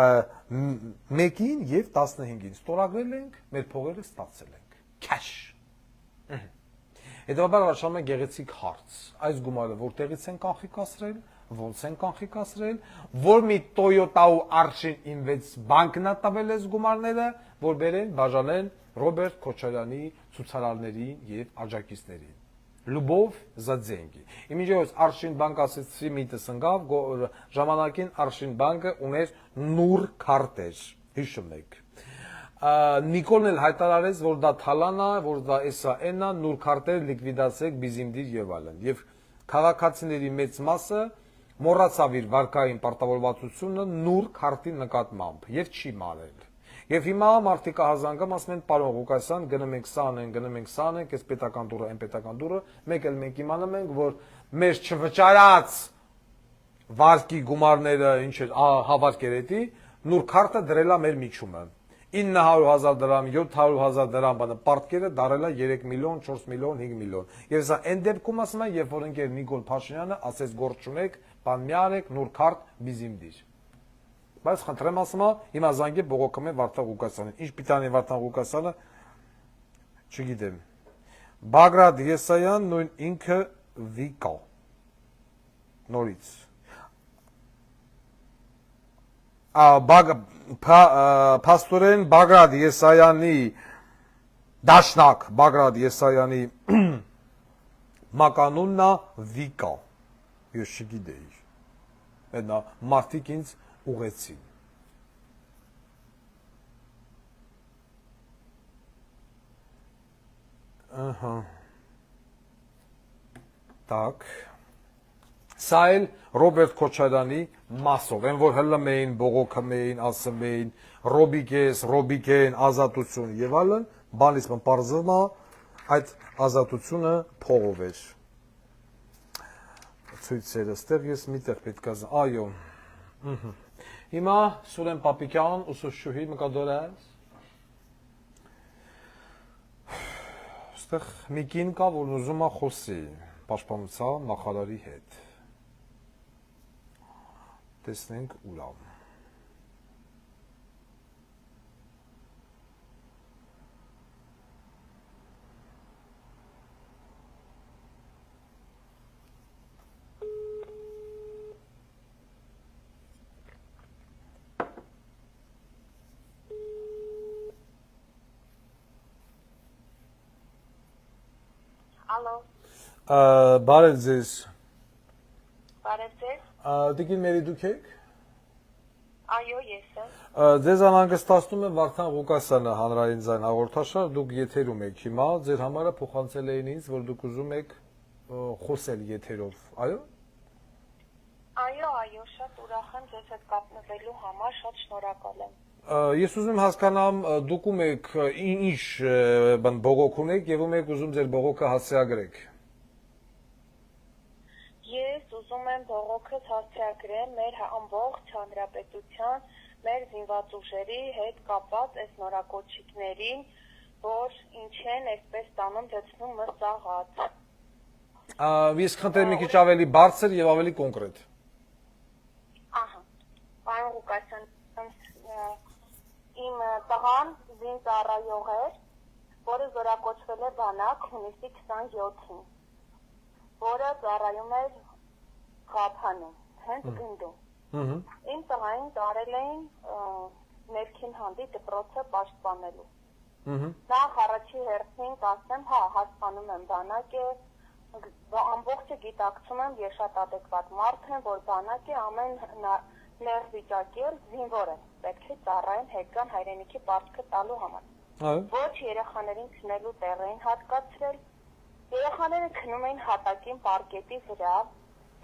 Speaker 1: 1-ին եւ 15-ին ստորագրել ենք, մեր փողերը ստացել ենք։ Cash։ Հետևաբար առաջանում է գեղեցիկ հարց։ Այս գումարը որտեղից են կանխիկացրել, ոնց են կանխիկացրել, որ մի Toyota ու Archin Invest բանկն է տվել այս գումարները, որ բերեն բաժանեն Ռոբերտ Քոչարյանի ցուցարարներին եւ աջակիցներին։ Լուբով за деньги։ Իմիջիայից Archin Bank ասեցի միտս ընկավ, ժամանակին Archin Bank-ը ուներ նուր քարտեր, հիշում եք։ Նիկոլն էլ հայտարարեց, որ դա թալան է, որ դա SAN է, նուր քարտեր լիկվիդացեք, բիզիմդիր եւ այլն։ Եվ քաղաքացիների մեծ մասը մոռացավ իր վարկային պարտավորվածությունը նուր քարտի նկատմամբ եւ չի մարել։ Եվ հիմա մարդիկ հազանգամ ասում են պարոն Ղուկասյան, գնում ենք սան, գնում ենք սան, այս պետական դուրը, այն պետական դուրը, մեկ էլ մենք իմանում ենք, որ մեր չվճարած վարկի գումարները ինչ է հավաքերետի, նոր քարտը դրելա մեր միջումը։ 900,000 դրամ, 700,000 դրամ բանը պարտքերը դարելա 3 միլիոն, 4 միլիոն, 5 միլիոն։ Եվ սա այն դեպքում ասում են, երբ որ ընկեր Նիկոլ Փաշինյանը ասեց գործ չունեք, բան մի արեք, նոր քարտ բիզիմ դիր։ Բայց խնդրեմ ասում եմ, հիմա զանգի բողոքում է Վարդան Ղուկասյանին։ Ինչ պիտանի Վարդան Ղուկասյանը, չգիտեմ։ Բագրատ Եսայան նույն ինքը վիկա։ Նորից։ Փաստորեն Բագրատ Եսայանի դաշնակ Բագրատ Եսայանի մականուննա վիկա։ Ես չգիտեի։ Դա մարդիկ ինձ ուղեցին։ Ահա։ Так։ Սա էլ Ռոբերտ Քոչարյանի մասով, են որ հլում էին, բողոքում էին, ասում էին, Ռոբիկ են, ազատություն եւ այլն, բանից պարզվում է այդ ազատությունը փողով էր։ Ցույցերը ստեղ ես միտեղ պետք է, այո։ Հիմա Սուրեն Պապիկյան, ուսուցչուհի մկադորես։ Ստեղ մի կին կա, որ ուզում է խոսի պաշտպանության նախարարի հետ։ Տեսնենք ուրա։
Speaker 2: Ալո։
Speaker 1: Բարև ձեզ։
Speaker 2: Բարև ձեզ։
Speaker 1: Տիկին մերի դուք եք։
Speaker 2: Այո, ես եմ։
Speaker 1: Ձեզ անհանգստացնում է Վարդան Ղուկասյանը հանրային ձայն հաղորդաշար, դուք եթերում եք հիմա, ձեր համարը փոխանցել էին ինձ, որ դուք ուզում եք խոսել եթերով, այո։
Speaker 2: Այո, շատ ուրախ եմ ձեզ հետ կապնվելու համար, շատ շնորհակալ եմ։
Speaker 1: Ես ուզում հասկանամ դուք ում եք ինչ բողոք ունեք եւ ում եք ուզում ձեր բողոքը հասցեագրեք։
Speaker 2: Ես ուզում եմ բողոքս հասցեագրեմ մեր ամբողջ հանրապետության, մեր զինված ուժերի հետ կապված այս նորակոչիկներին, որ ինչ են այսպես տանում դեցնում մրցաղաց։
Speaker 1: Ես խնդրեմ մի քիչ ավելի բարձր եւ ավելի կոնկրետ։
Speaker 2: Ահա։ Պարոն Ղուկասյան, իմ տղան զինծառայող էր, որը զորակոչվել է բանակ հունիսի 27-ին, որը ծառայում էր Ղափանում, հենց գնդում։ Իմ տղային տարել էին ներքին հանդի դպրոցը պաշտպանելու։ Նախ առաջի հերթին կասեմ, հա, հասկանում եմ բանակ է, ամբողջը գիտակցում եմ, ես շատ ադեկվատ մարդ եմ, որ բանակ է ամեն ներ վիճակի էլ զինվոր է, պետք է ծառայեն հետքան հայրենիքի պարտքը տալու համար։ Ոչ երեխաներին քնելու տեղ էին հատկացրել, երեխաները քնում էին հատակին պարկետի վրա,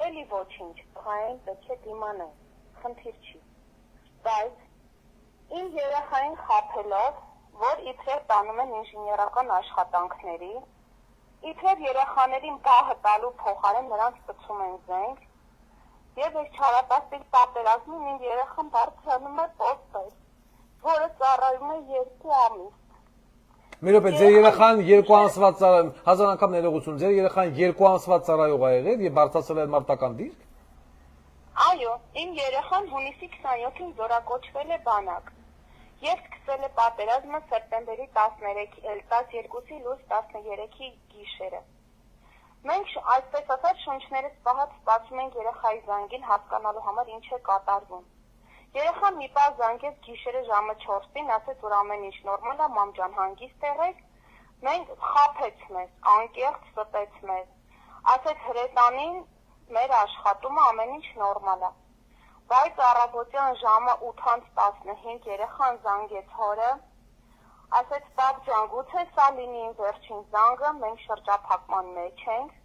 Speaker 2: էլի ոչինչ, տղային պետք է դիմանեն, խնդիր չի։ Բայց իմ երեխային խաբելով, որ իբրև տանում են ինժեներական աշխատանքների, իբրև երեխաներին պահը տալու փոխարեն նրանց կցում են զենք, եւ այս չարատասիկ պատերազմին իմ երեխան բարձրանում է պոստեր, որը ծառայում է 2 ամիս։
Speaker 1: Մի րոպե, ձեր երեխան 2 ամսվա ծառայում, հազար անգամ ներողություն, ձեր երեխան 2 ամսվա ծառայող ա եղել եւ բարձրացել է մարտական դիրք։
Speaker 2: Այո, իմ երեխան հունիսի 27-ին զորակոչվել է բանակ եւ սկսել է պատերազմը սեպտեմբերի 12-ի լույս 13-ի գիշերը։ Մենք այսպես ասած շունչներս պահած սպասում ենք երեխայի զանգին հասկանալու համար ինչ է կատարվում։ Երեխան մի պահ զանգեց գիշերը ժամը 4-ին, ասեց որ ամեն ինչ նորմալ է, մամ ջան հանգիստ եղեք։ Մենք խաբեց մեզ, անկեղծ ստեց մեզ։ Ասեց հրետանին մեր աշխատումը ամեն ինչ նորմալ է։ Բայց առավոտյան ժամը 8:15 երեխան զանգեց հորը, ասեց պապ ջան, գուցե սա լինի իմ վերջին զանգը, մենք շրջափակման մեջ ենք։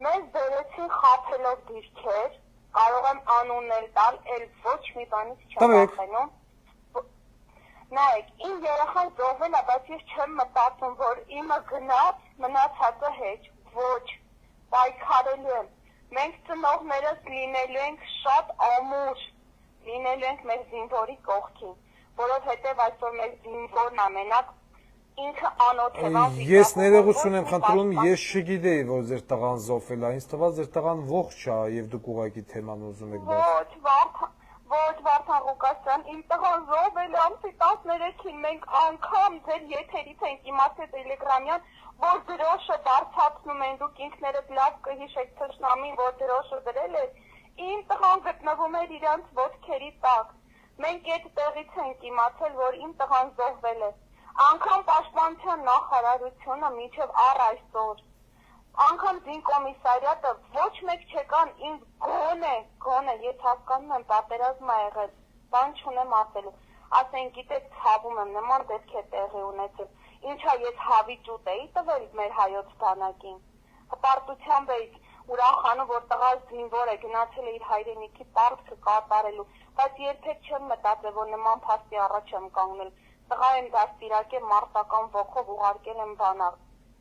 Speaker 2: Մեզ դրեցին խաբելով դիրքեր, կարող եմ անուններ տալ, էլ ոչ մի բանից չեմ վախենում։ նայեք, իմ երեխան զոհվել է, բայց ես չեմ մտածում, որ իմը գնաց, մնացածը հեչ, ոչ, պայքարելու եմ։ Մենք ծնողներս լինելու ենք շատ ամուր, լինելու ենք մեր զինվորի կողքին, որովհետև այսօր մեր զինվորն ամենակ ինքը անոթ է։
Speaker 1: Ես ներողություն եմ խնդրում, ես չգիտեի, որ ձեր տղան զոհվել է, ինձ թվաց ձեր տղան ողջ է եւ դուք ուղղակի թեման ուզում եք բաց։
Speaker 2: Ոչ, Վարդան Ղուկասյան, իմ տղան զոհվել է ամսի 13-ին, մենք անգամ ձեր եթերից ենք իմացել Տելեգրամյան, որ դրոշը բարձրացնում են, դուք ինքներդ լավ կհիշեք թշնամին, որ դրոշը դրել է, իմ տղան գտնվում էր իրանց ոտքերի տակ։ Մենք այդ տեղից ենք իմացել, որ իմ տղան զոհվել է։ Անգամ Պաշտպանության նախարարությունը մինչև առ այսօր, անգամ զինկոմիսարիատը ոչ մեկ չեկան ինձ գոնե, ես հասկանում եմ պատերազմ ա եղել, բան չունեմ ասելու, ասեն գիտեք ցավում եմ, նման դեպք է տեղի ունեցել, ինչա ես հավիճուտ էի տվել մեր հայոց բանակին, հպարտությամբ էի ուրախանում, որ տղա զինվոր է գնացել է իր հայրենիքի պարտքը կատարելու, բայց երբեք չեմ մտածել, որ նման փաստի առաջ եմ կանգնել, տղա եմ դաստիարակել մարտական ոգով ուղարկել եմ բանակ,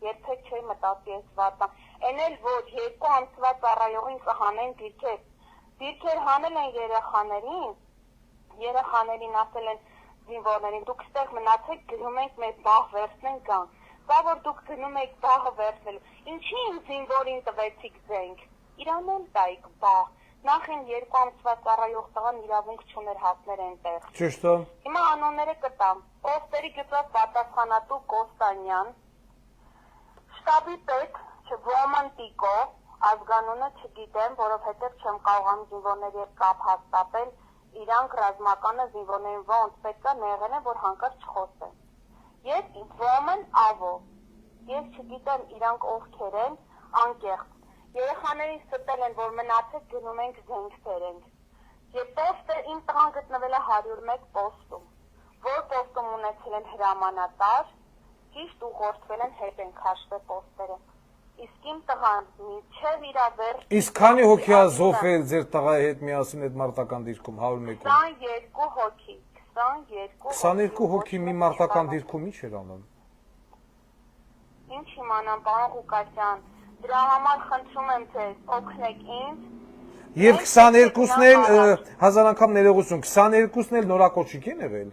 Speaker 2: երբեք չէի մտածի այս վատը, են էլ ոչ, 2 ամսվա ծառայողին կհանեն դիրքեր հանել են երեխաներին ասել են զինվորներին, դուք ստեղ մնացեք, գնում ենք մեր բահ վերցնենք գան, սա որ դուք գնում եք բահը վերցնելու, ինչի իմ զինվորին տվեցիք զենք, իրան էլ տայիք բահ, նախ իմ 2 ամսվա ծառայող տղան իրավունք չուներ հասներ այնտեղ։
Speaker 1: Ճիշտ է։
Speaker 2: Հիմա անունները կտամ, պոստերի գծած պատասխանատու Կոստանյան, շտաբի պետ Ոմանտիկո, ազգանունը չգիտեմ, որովհետև չեմ կարողանում զինվորների հետ կապ հաստատել, իրանք ռազմականը զինվորներին ոնց պետք է նեղեն է, որ հանկարծ չխոսեն։ Ես Ոման Ավո, ես չգիտեմ իրանք ովքեր են, անկեղծ։ Երեխաներին ստել են, որ մնացեք գնում ենք զենք բերենք։ Եվ պոստը իմ տղան գտնվել է 101 պոստում, որ պոստում ունեցել են հրամանատար, ճիշտ ուղղորդվել են հետ են քաշվել պոստերը։ Իսկ իմ տղան մինչև իր վերջ։
Speaker 1: Իսկ քանի հոգի է զոհվել ձեր տղայի հետ միասին այդ մարտական դիրքում 101-ում։
Speaker 2: 22 հոգի,
Speaker 1: 22 հոգի մի մարտական դիրքում ի՞նչ էր անում։
Speaker 2: Ինչ իմանամ, պարոն Ղուկասյան, դրա համար խնդրում եմ ձեզ, օգնեք ինձ։
Speaker 1: Եվ 22-ն էլ հազար անգամ ներողություն, 22-ն էլ նորակոչիկ են եղել։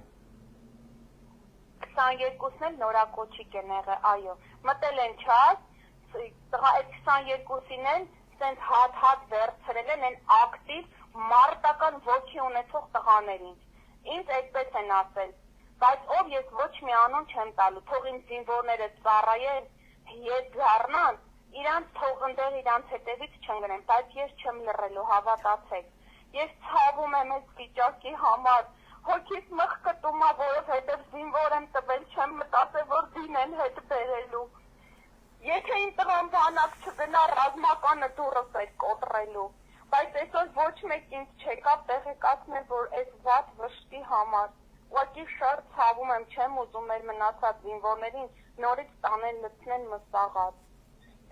Speaker 2: 22-ն էլ նորակոչիկ են եղել, այո։ Մտել են չաս, այդ 22-ին են սենց հատ վերցրել են ակտիվ մարտական ոգի ունեցող տղաներին։ Ինձ այդպես են ասել, բայց ով ես ոչ մի անուն չեմ տալու, թող իմ զինվորները ծառայեն, հետ դառնան, իրանց թող ընդեր իրանց հետևից չընկնեն, բայց ես չեմ լռելու, հավատացեք։ Ես ցավում եմ այս վիճակի համար, հոգիս մխկտում է, որովհետև զինվոր եմ տվել, չեմ մտածել, որ դին են հետ բերելու։ Եթե իմ տղան բանակ չգնա, ռազմականը դուրս էր կոտրելու, բայց այսօր ոչ մեկ ինձ չեկավ տեղեկացնել, որ այս վատ վշտի համար, ուղղակի շատ ցավում եմ, չեմ ուզում մեր մնացած զինվորներին նորից տանել լցնեն մսաղած։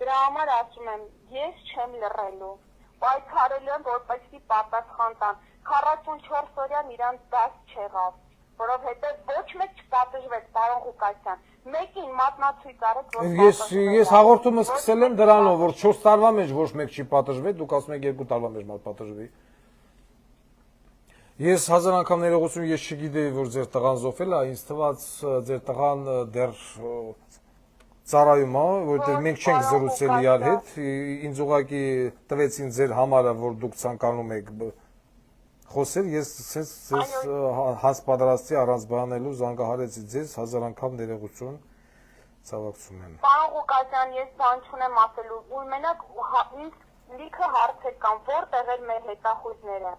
Speaker 2: Դրա համար ասում եմ, ես չեմ լռելու, պայքարելու եմ, որպեսզի պատասխան տան, 44 օրյան իրանց դաս չեղավ, որովհետև ոչ մեկ չպատժվեց, պարոն Ղուկասյան, մեկին մատնացույց արեք, որ
Speaker 1: ես հաղորդումը սկսել եմ դրանով, որ 4 տարվա մեջ ոչ մեկ չի պատժվել, դուք ասում եք 2 տարվա մեջ պատժվի։ Ես հազար անգամ ներողություն, ես չգիտեի, որ ձեր տղան զոհվել է, ինձ թվաց ձեր տղան դեռ ծառայում է, որովհետև մենք չենք զրուցել իրար հետ, ինձ ուղղակի տվեցին ձեր համարը, որ դուք ցանկանում եք խոսել, ես ձեզ հանց պատրաստի առանց բանելու զանգահարեցի ձեզ, հազար անգամ ներողություն, ցավակցում եմ։
Speaker 2: Պարոն Ղուկասյան, ես բան չունեմ ասելու, ու մենակ ինձ լիքը հարցեր կան, որտեղ են մեր հետախույզները։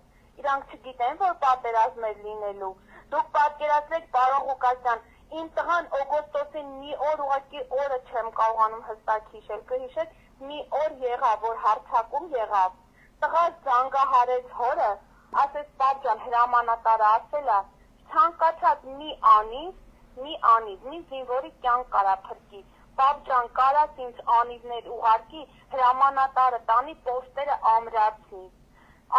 Speaker 2: Իրանք չգիտեն, որ պատերազմ է լինելու։ Դուք պատկերացրեք, պարոն Ղուկասյան, իմ տղան օգոստոսին մի օր ուղղակի օրը չեմ կարողանում հստակ հիշել, կհիշեք, մի օր եղավ, որ հարցակում եղավ։ Տղա զանգահարեց հորը, ասես պապ ջան, հրամանատարը ասել է, ցանկացած մի անիվ, մի զինվորի կյանք կարա փրկի։ Պապ ջան, կարաս ինձ անիվներ ուղարկի, հրամանատարը տանի պոստերը ամրացնի։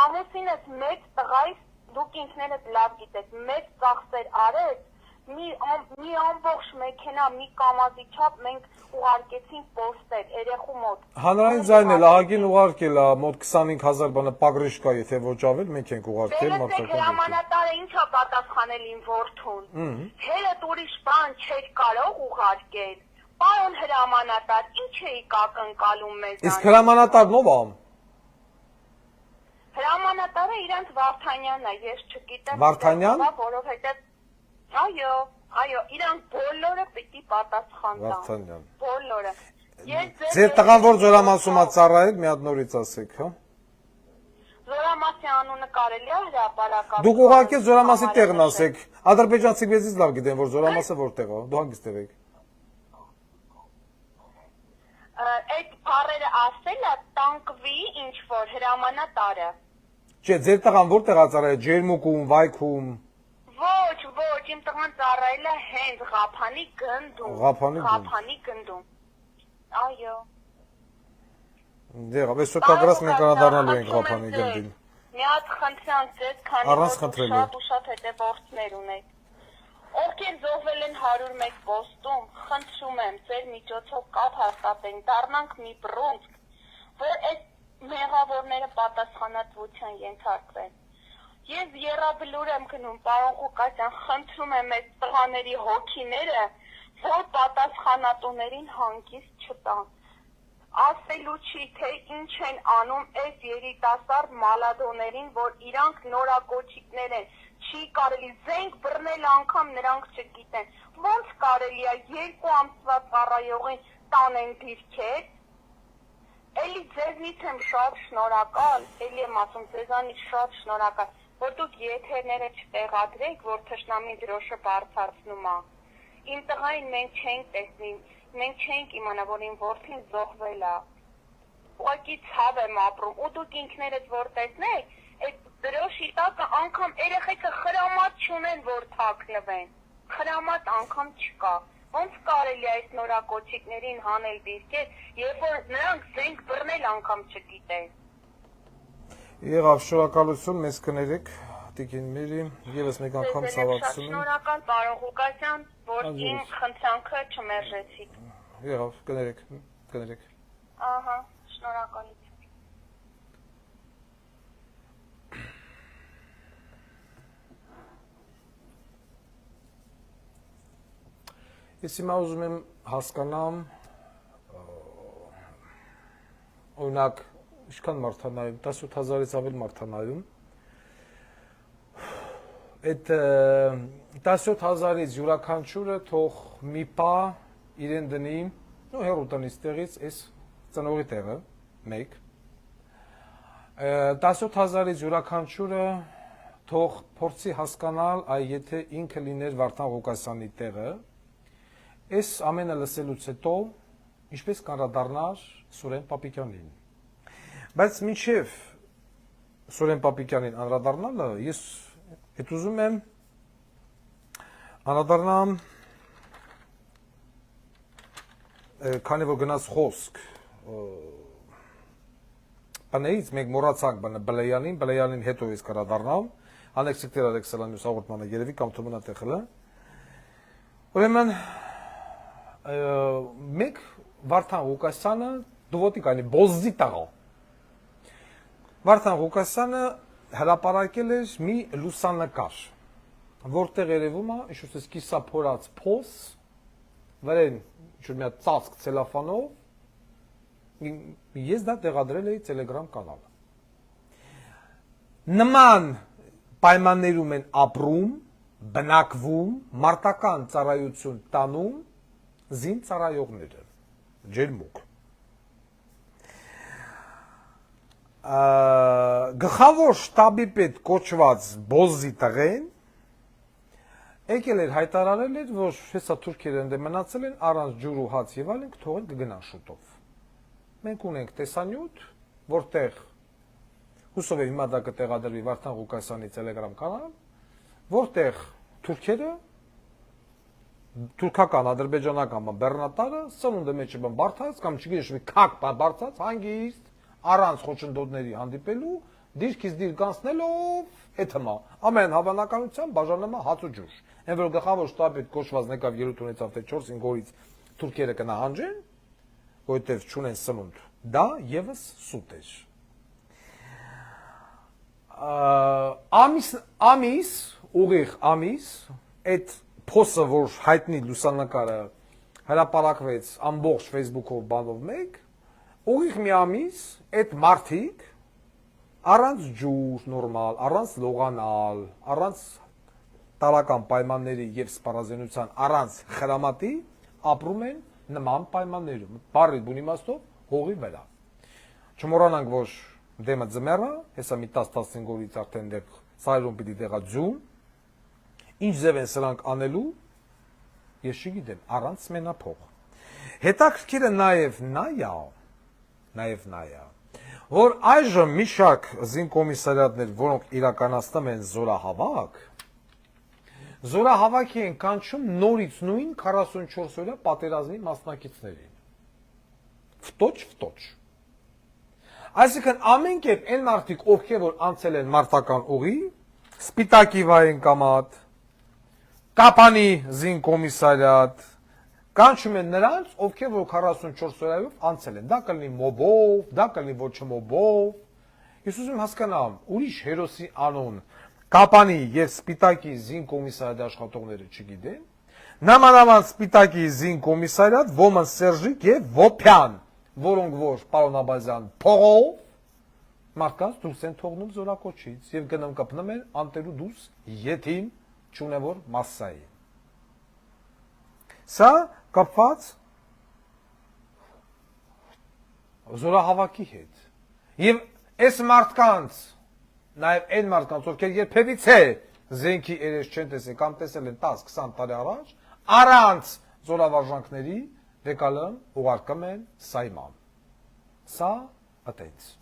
Speaker 2: Ամուսինս մեծ տղայից, դուք ինքներդ լավ գիտեք, մեծ ծախսեր արեց, մի ամբողջ մեքենա, մի կամազի չափ մենք ուղարկեցինք պոստեր երեխու մոտ։
Speaker 1: Հանրային ձայնել ահագին ուղարկել է մոտ 25000 բանը պագրիշկա, եթե ոչ ավել, մենք ենք ուղարկել
Speaker 2: մարտական հրամանատարը ինչա պատասխանել իմ որդուն։ Հերդ ուրիշ բան չէր կարող ուղարկել։ Պարոն հրամանատար, ինչ էիք ակնկալում մեզանից։
Speaker 1: Իսկ հրամանատարն ով է։
Speaker 2: Հրամանատարը իրանց Վարդանյանն է, ես չգիտեմ։
Speaker 1: Վարդանյան։
Speaker 2: Որովհետև այո, իրանք բոլորը պիտի պատասխան տան։
Speaker 1: Վարդանյան։
Speaker 2: Բոլորը։
Speaker 1: Ձեր տղան որ Զորամասում է ծառայել, մի հատ նորից ասեք, հա։
Speaker 2: Զորամասի անունը կարելի է հրապարակել։
Speaker 1: Դուք ուղղակի Զորամասի տեղն ասեք։ Ադրբեջանցիք մեզից լավ գիտեն, որ Զորամասը որտեղ է։ Դու հանգիստ եղեք։
Speaker 2: Այդ բառերը ասելը տանկվի ինչ որ հրամանատարը։
Speaker 1: Չէ, ձեր տղան որտեղ է ծառայել, Ջերմուկում, Վայքում։
Speaker 2: Ոչ, իմ տղան ծառայել է հենց Ղափանի գնդում։ Ղափանի գնդում։ Այո։
Speaker 1: Դե, այսօր կագրած մենք անդառնալու ենք Ղափանի գնդին։
Speaker 2: Մի հատ խնդրանք ձեզ, քանի որ շատ հետևորդներ ունեք։ Ովքեր զոհվել են 101 պոստում, խնդրում եմ ձեր միջոցով կապ հաստատենք, դառնանք մի բռունցք, որ այդ մեղավորները պատասխանատվության ենթարկվեն։ Ես եռաբլուր եմ գնում, պարոն Ղուկասյան, խնդրում եմ այդ տղաների հոգիները, որ պատասխանատուներին հանգիստ չտան։ Ասելու չի, թե ինչ են անում այս երիտասարդ մալադոներին, որ իրանք նորակոչիկներ են, չի կարելի զենք բռնել անգամ նրանք չգիտեն, ոնց կարելի է 2 ամսվա ծառայողին տանեն դիրքեր, էլի ձեզնից եմ շատ շնորհակալ, էլի եմ ասում ձեզանից շատ շնորհակալ, որ դուք եթերները չտեղադրեք, որ թշնամին դրոշը բարձրացնում է, իմ տղային մենք չենք տեսնի, մենք չենք իմանա, որ իմ որդին զոհվել է, ուղղակի ցավ եմ ապրում, ու դուք ինքներդ որ տեսնեք, այդ դրոշի տակը անգամ երեխեքը խրամատ չունեն, որ թաքնվեն, խրամատ անգամ չկա, ոնց կարելի է այս նորակոչիկներին հանել դիրքեր, երբ որ նրանք զենք բռնել անգամ չգիտեն։
Speaker 1: Եղավ, շնորհակալություն, մեզ կներեք, Տիկին Մերի, ևս մեկ անգամ ցավացում եմ։
Speaker 2: Շնորհակալ պարոն Ղուկասյան, որ իմ խնդրանքը չմերժեցիք։
Speaker 1: Եղավ, կներեք։
Speaker 2: Ահա, շնորհակալություն։
Speaker 1: Ես հիմա ուզում եմ հասկանամ, օրինակ, ինչքան մարդանայում, 18000-ից ավել մարդանայում, այդ 17000-ից յուրաքանչյուրը թող մի պա իրեն դնի, ու հեռու տնից տեղից, այս ծնողի տեղը, մեկ, 17000-ից յուրաքանչյուրը թող փորձի հասկանալ, այ եթե ինքը լիներ Վարդան Ղուկասյանի տեղը, այս ամենը լսելուց հետո ինչպես կանրադառնար Սուրեն Պապիկյանին։ Բայց մինչև Սուրեն Պապիկյանին անդրադառնալը, ես հետ ուզում եմ անդրադառնամ, քանի որ գնաց խոսք, բանից մենք մոռացանք Բլեյանին հետո ես կանդրադառնամ, Ալեքսիկտեր Ալեքսալանյուս հաղորդմանը երևի կամ թումնա տեխլը։ Ուրեմն մեկ Վարդան Ղուկասյանը դուոտիկ անի բոզզի տաղա։ Վարդան Ղուկասյանը հրապարակել էր մի լուսանկար, որտեղ երևում է ինչ-որ կիսափորած փոս, վրեն ինչ-որ մի ծածկ ցելոֆանով, ես դա տեղադրել էի Telegram կանալը։ Նման պայմաններում են ապրում, բնակվում, մարտական ծառայություն տանում զին ծառայողները, ջերմուկ։ Գլխավոր շտաբի պետ կոչված Բոզզի տղեն եկել էր հայտարարել էր, որ հեսա թուրքերը ընդ մնացել են առանց ջուր ու հաց եւ այլն կթողեն կգնան շուտով։ Մենք ունենք տեսանյութ, որտեղ հուսով եմ հիմա դա կտեղադրվի Վարդան Ղուկասյանի Telegram կանալ, որտեղ թուրքերը թուրքական, ադրբեջանական բեռնատարը սնունդը մեջը բարթած կամ չգիտես մի քակ բարթած հանգիստ առանց խոչընդոտների հանդիպելու դիրքից դիր կանցնելով հետմա ամեն հավանականությամբ բաժանում է հաց ու ջուր Այն որ գլխավոր շտաբը կոչված նկավ ելույթ ունեցավ թե 4-5 օրից թուրքերը կնահանջեն, որովհետև չունեն սնունդ։ Դա եւս սուտ էր։ Ամիս, ուղիղ ամիս, այդ փոսը, որ հայտնի լուսանկարը հրապարակվեց ամբողջ Facebook-ով բանով մեկ, ուղիղ մի ամիս այդ մարդիկ առանց ջուր նորմալ, առանց լողանալ, առանց տարական պայմանների եւ սպառազինության, առանց խրամատի ապրում են նման պայմաններում։ Բարի բուն իմաստով հողի վրա։ Չմոռանանք, որ դեմը ձմեռը, հեսա մի 10-15 օրից արդեն դեռ սայրում պիտի դեղա ձուն։ Ինչ ձև են սրանք անելու, ես չգիտեմ, առանց մենափող։ Հետաքրքիրը նաև նա է, որ այժմ մի շարք զինկոմիսարիատներ, որոնք իրականացնում են զորահավաքի են կանչում նորից նույն 44 օրյա պատերազմի մասնակիցներին։ Ֆտոչ։ Այսինքն ամեն կերպ այն մարդիկ, ովքեր որ անցել են մարտական ուղի, Սպիտակի վայրեն կամատ, Կապանի զինկոմիսարիատ, կանչում են նրանց, ովքեր որ 44 օրյայով անցել են։ Դա կլինի մոբով, դա կլինի ոչ մոբով։ Ես ուզում եմ հասկանամ, ուրիշ հերոսի անուն Կապանի եւ Սպիտակի զինկոմիսարիատ աշխատողները չգիտեն։ Նամանավանդ Սպիտակի զինկոմիսարիատ Ոմն Սերժիկ եւ Ոփյան, որոնք որ պարոն Աբազյան փողով մարդկանց դուրս են թողնում զորակոչից եւ գնում կպնում են անտերու դուրս եթին չունևոր մասսայի։ Սա կապված զորահավաքի հետ։ Եվ այս մարդկանց, նաև այն մարդկանց, ովքեր երբևիցե զենքի երես չեն տեսել կամ տեսել են 10-20 տարի առաջ, առանց զորավարժանքների վեկալն ուղարկում են սայման։ Սա ըտենց։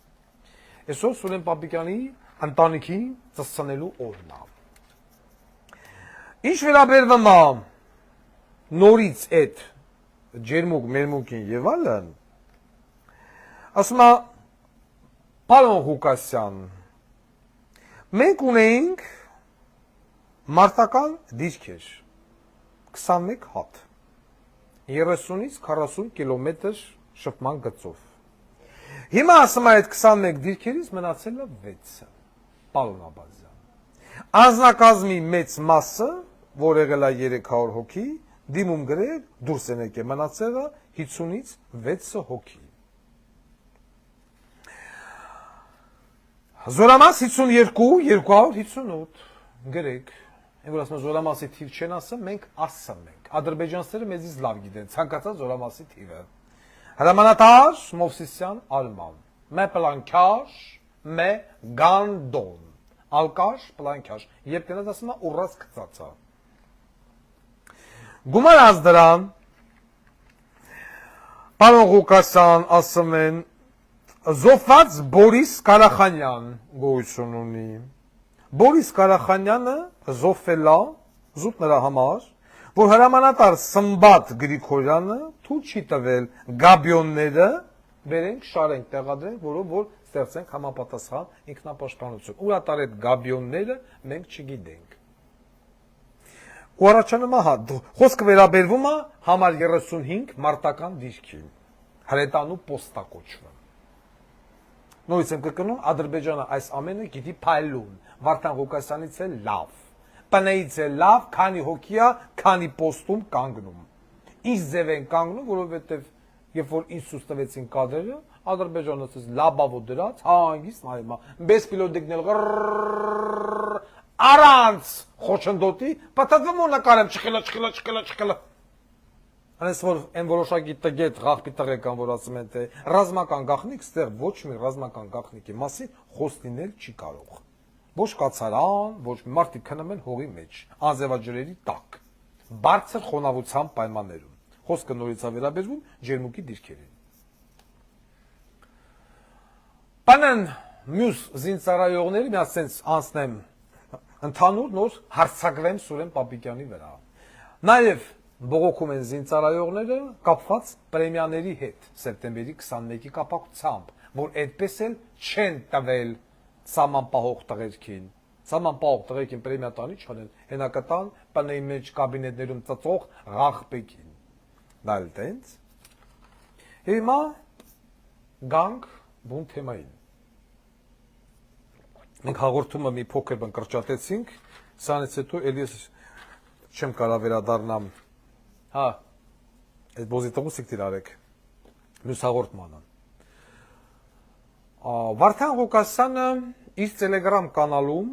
Speaker 1: Այսօր Սուրեն Պապիկյանի ընտանիքին ծսցնելու օրն է։ Ինչ վերաբերվում է նորից այդ ջերմուկ մերմուկին եւ այլն, ասում է պարոն Ղուկասյան, մենք ունեինք մարտական դիրքեր 21 հատ 30-ից 40 կիլոմետր շփման գծով։ Հիմա ասում է այդ 21 դիրքերից մնացել է 6-ը, պարոն Աբազյան։ Անձնակազմի մեծ մասը, որ եղել է 300 հոգի, դիմում գրել դուրս են եկել, մնացել է 50-ից 6 հոգի։ Զորամաս 52, 258 գրեք։ Այն որ ասում զորամասի թիվ չեն ասում, մենք ասում ենք։ Ադրբեջանցիները մեզից լավ գիտեն ցանկացած զորամասի թիվը։ Հրամանատար Մովսիսյան Արման, մե պլանքաշ, մե գանդոն, ալկաշ պլանքաշ։ Երբ կնած ասում է ուռած գծածա։ Գումարած դրան, պարոն Ղուկասյան ասում են, զոհված Բորիս Կարախանյան գոյություն ունի։ Բորիս Կարախանյանը զոհվել է զուտ նրա համար, որ հրամանատար Սմբատ Գրիգորյանը թույլ չի տվել գաբիոնները բերենք, շարենք, տեղադրենք, որով որ ստեղծենք համապատասխան ինքնապաշտպանություն։ Ուրատար այդ գաբիոնները մենք չգիտենք։ Ու առաջանում է խոսքը վերաբերվում է համար 35 մարտական դիրքին, հրետանու պոստակոչվում։ Նույնիսկ եմ կրկնում, Ադրբեջանը այս ամենը գիտի փայլուն, Վարդան Ղուկասյանից է լավ, պնեից է լավ, քանի հոգի է, քանի պոստում կանգնում։ Ինչ ձև են կանգնում, որովհետև երբ որ ինձ ցույց տվեցին կադրերը, Ադրբեջանը ասեց լաբավո դրած, հանգիստ նայում է, без պիլոդիկնել առանց խոչընդոտի, պատտվում ու նկարեմ չխելա։ Անես որ են որոշակի տգետ ղաղբի տղեկան, որ ասում են, թե ռազմական գաղտնիք, ստեղ ոչ մի ռազմական գաղտնիքի մասին խոսք լինել չի կարող։ Ոչ կացարան, ոչ մի մարդիկ քնում են հողի մեջ, անձևաջրերի տակ, բարձր խոնավության պայմաններում։ Խոսքը նորից է վերաբերվում ջերմուկի դիրքերին։ Բանան մյուս զինծառայողների մի ասենց անցնեմ ընդհանուր նոր հարցակվեմ Սուրեն Պապիկյանի վրա։ Նաև բողոքում են զինծառայողները կապված պրեմիաների հետ սեպտեմբերի 21-ի կապակցությամբ, որ այդպես էլ չեն տվել սահմանպահող տղերքին։ Սաման պահող տղեկին պրեմիա տանի չանեն, հենա կտան, պնեի մեջ կաբինետներում ծծող ղախպեկին։ Դալ տենց։ Հիմա գանք բուն թեմային։ Մենք հաղորդումը մի փոքր բան կրճատեցինք, սանից հետո էլի չեմ կարա վերադառնամ, հա, այդ բոզի տղուսիկ տիրարեք, մյուս հաղորդմանը։ Վարդան Ղուկասյանը իր Telegram կանալում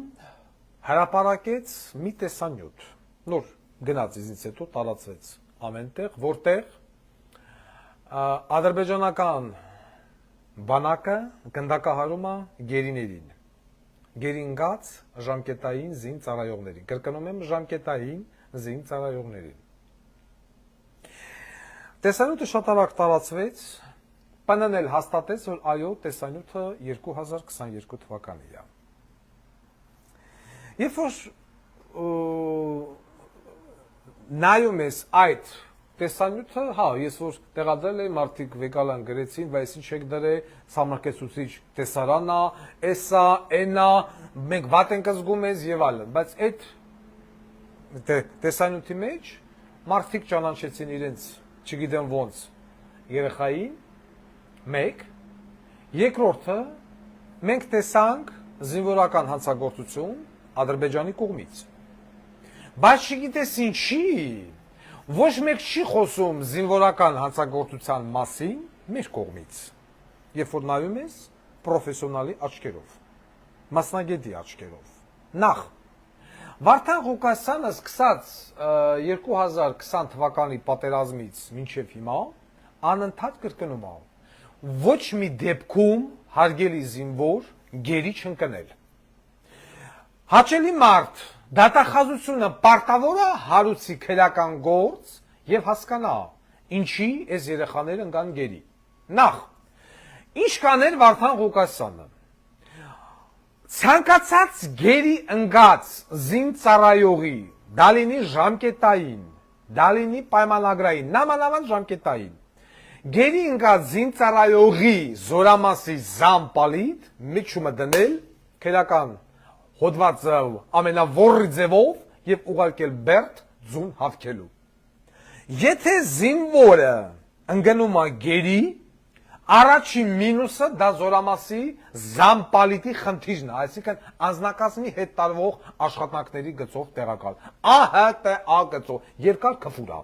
Speaker 1: հրապարակեց մի տեսանյութ, նոր գնաց ինձ հետո տարածվեց ամենտեղ, որտեղ ադրբեջանական բանակը գնդակահարում է գերիներին, գերինգած ժամկետային զին ծառայողներին, կրկնում եմ ժամկետային զին ծառայողներին։ Տեսանյութը շատ արագ տարածվեց, ՊՆՆ-ն էլ հաստատեց, որ այո, տեսանյութը 2022 թվականի է։ Երբ որ նայում ես այդ տեսանյութը, հա, ես որ տեղադրել եմ, մարդիկ վեկալան գրեցին, բայց ինչ եք դրե, սահմռկեցուցիչ տեսարանա, էսա, էնա, մենք վատ ենք զգում ես եւ այլն, բայց այդ տեսանյութի մեջ մարդիկ ճանաչեցին իրենց, չգիտեմ ոնց, երեխային, մեկ, երկրորդը մենք տեսանք զինվորական հանցագործություն Ադրբեջանի կողմից։ Բայց չգիտես ինչի, ոչ մեկ չի խոսում զինվորական հանցագործության մասին մեր կողմից։ Երբ որ նայում ես պրոֆեսիոնալի աչքերով, մասնագետի աչքերով։ Նախ, Վարդան Ղուկասյանը սկսած 2020 թվականի պատերազմից մինչև հիմա անընդհատ կրկնում է, ոչ մի դեպքում հարգելի զինվոր գերի չընկնել։ Հաճելի մարդ դատախազությունը պարտավոր է հարուցի քրեական գործ եւ հասկանա, ինչի այս երեխաները ընկան գերի։ Նախ, ինչ կաներ Վարդան Ղուկասյանը։ Ցանկացած գերի ընկած զինծառայողի, դա լինի ժամկետային, դա լինի պայմանագրային, նամանավան ժամկետային, գերի ընկած զինծառայողի զորամասի զամպալիտ միջումը դնել քրեական հոդվածը ամենավոռի ձևով եւ ուղարկել Բերդ ձուն հավքելու։ Եթե զինվորը ընկնում է գերի, առաջին մինուսը դա զորամասի զամպալիտի խնդիրն է, այսինքն անձնակազմի հետ տարվող աշխատանքների գծով տեղակալ։ ԱՀՏԱ գծով երկար քֆուր է։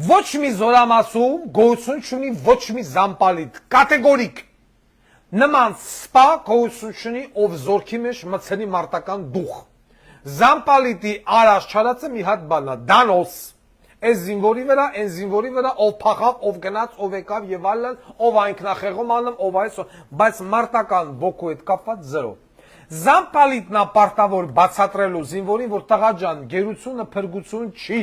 Speaker 1: Ոչ մի զորամասում գոյություն չունի ոչ մի զամպալիտ, կատեգորիկ։ Նման սպա գոյություն չունի, ով զորքի մեջ մցնի մարտական դուխ։ Զամպալիտի արած չարածը մի հատ բան է, դանոս։ Այս զինվորի վրա, այն զինվորի վրա, ով փախավ, ով գնաց, ով եկավ եւ այլն, ով այնքնախեղում անում, ով այսօ, բայց մարտական բոկու հետ կապված զերո։ Զամպալիտն է պարտավոր բացատրելու զինվորին, որ տղաջան, գերությունը փրկություն չի։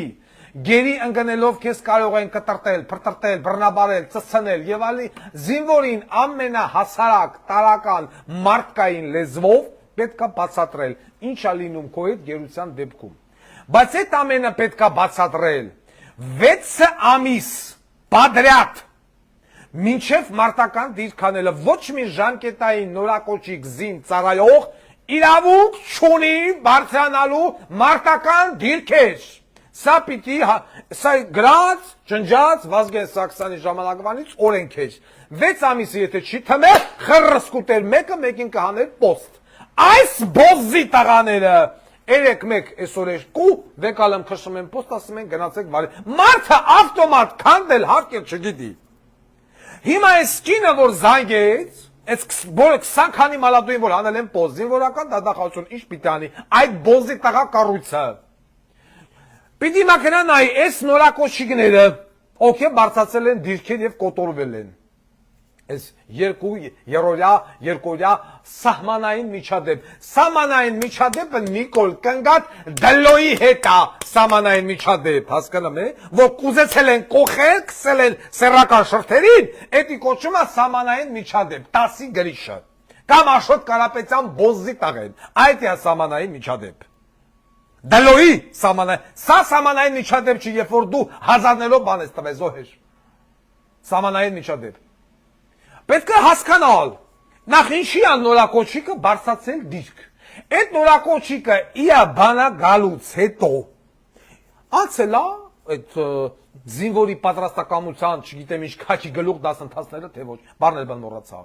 Speaker 1: Գերի ընկնելով քեզ կարող են կտրտել, փրտրտել, բռնաբարել, ծծցնել եւ այլն, զինվորին ամենահասարակ տարական մարդկային լեզվով պետք է բացատրել, ինչ է լինում քո հետ գերության դեպքում։ Բայց այդ ամենը պետք է բացատրել 6 ամիս բադրյատ մինչև մարտական դիրքանելը ոչ մի ժամկետային նորակոչիկ զին ծառայող իրավունք չունի բարձրանալու մարտական դիրքեր։ Սա պիտի, սա գրած, ջնջած, Վազգեն Սարգսյանի ժամանակվանից օրենք էր։ 6 ամիսը եթե չի թմել, խռսկուտեր մեկը մեկին կհաներ պոստ։ Այս բոզի տղաները, 3-1 այսօր 2, վեկալեմ քշում են պոստ, ասում են գնացեք վարի։ Մարդը ավտոմատ քանդել հարկել չգիտի։ Հիմա այս կինը, որ զանգեց, այս բոլոր 20 քանի մալադուին, որ հանել են պոստ, զինվորական դատախազություն ինչ պիտի անի, այդ բոզի տղա կառույցը։ Պիտի մակրանայի այս նորակոչիկները, ովքեր բարձացել են դիրքեր եւ կոտորվել են։ Այս երկորյա սահմանային միջադեպ։ Սահմանային միջադեպը Նիկոլ Կնգատ Դլոյի հետ է սահմանային միջադեպ, հասկանում եք, որ կուզեցել են կողել, քսել են սեռական շրթերին, էդի կոչում է սահմանային միջադեպ, 10-ի գրիշը։ Կամ Աշոտ Կարապետյան բոզի տաղեն, այդ է սահմանային միջադեպ։ Դլոյի սահմանային, սա սահմանային միջադեպ չի, երբ որ դու հազարներով բան ես տվել, զոհեր։ Սահմանային միջադեպ։ Պետք է հասկանալ, նախ ինչի է նորակոչիկը բարձրացել դիրք։ Այդ նորակոչիկը իա բանա գալուց հետո ացելա այդ զինվորի պատրաստակամության, չգիտեմ ինչ քաչի գլուխ դասընթացները, թե ոչ, բառներ բան մոռացա։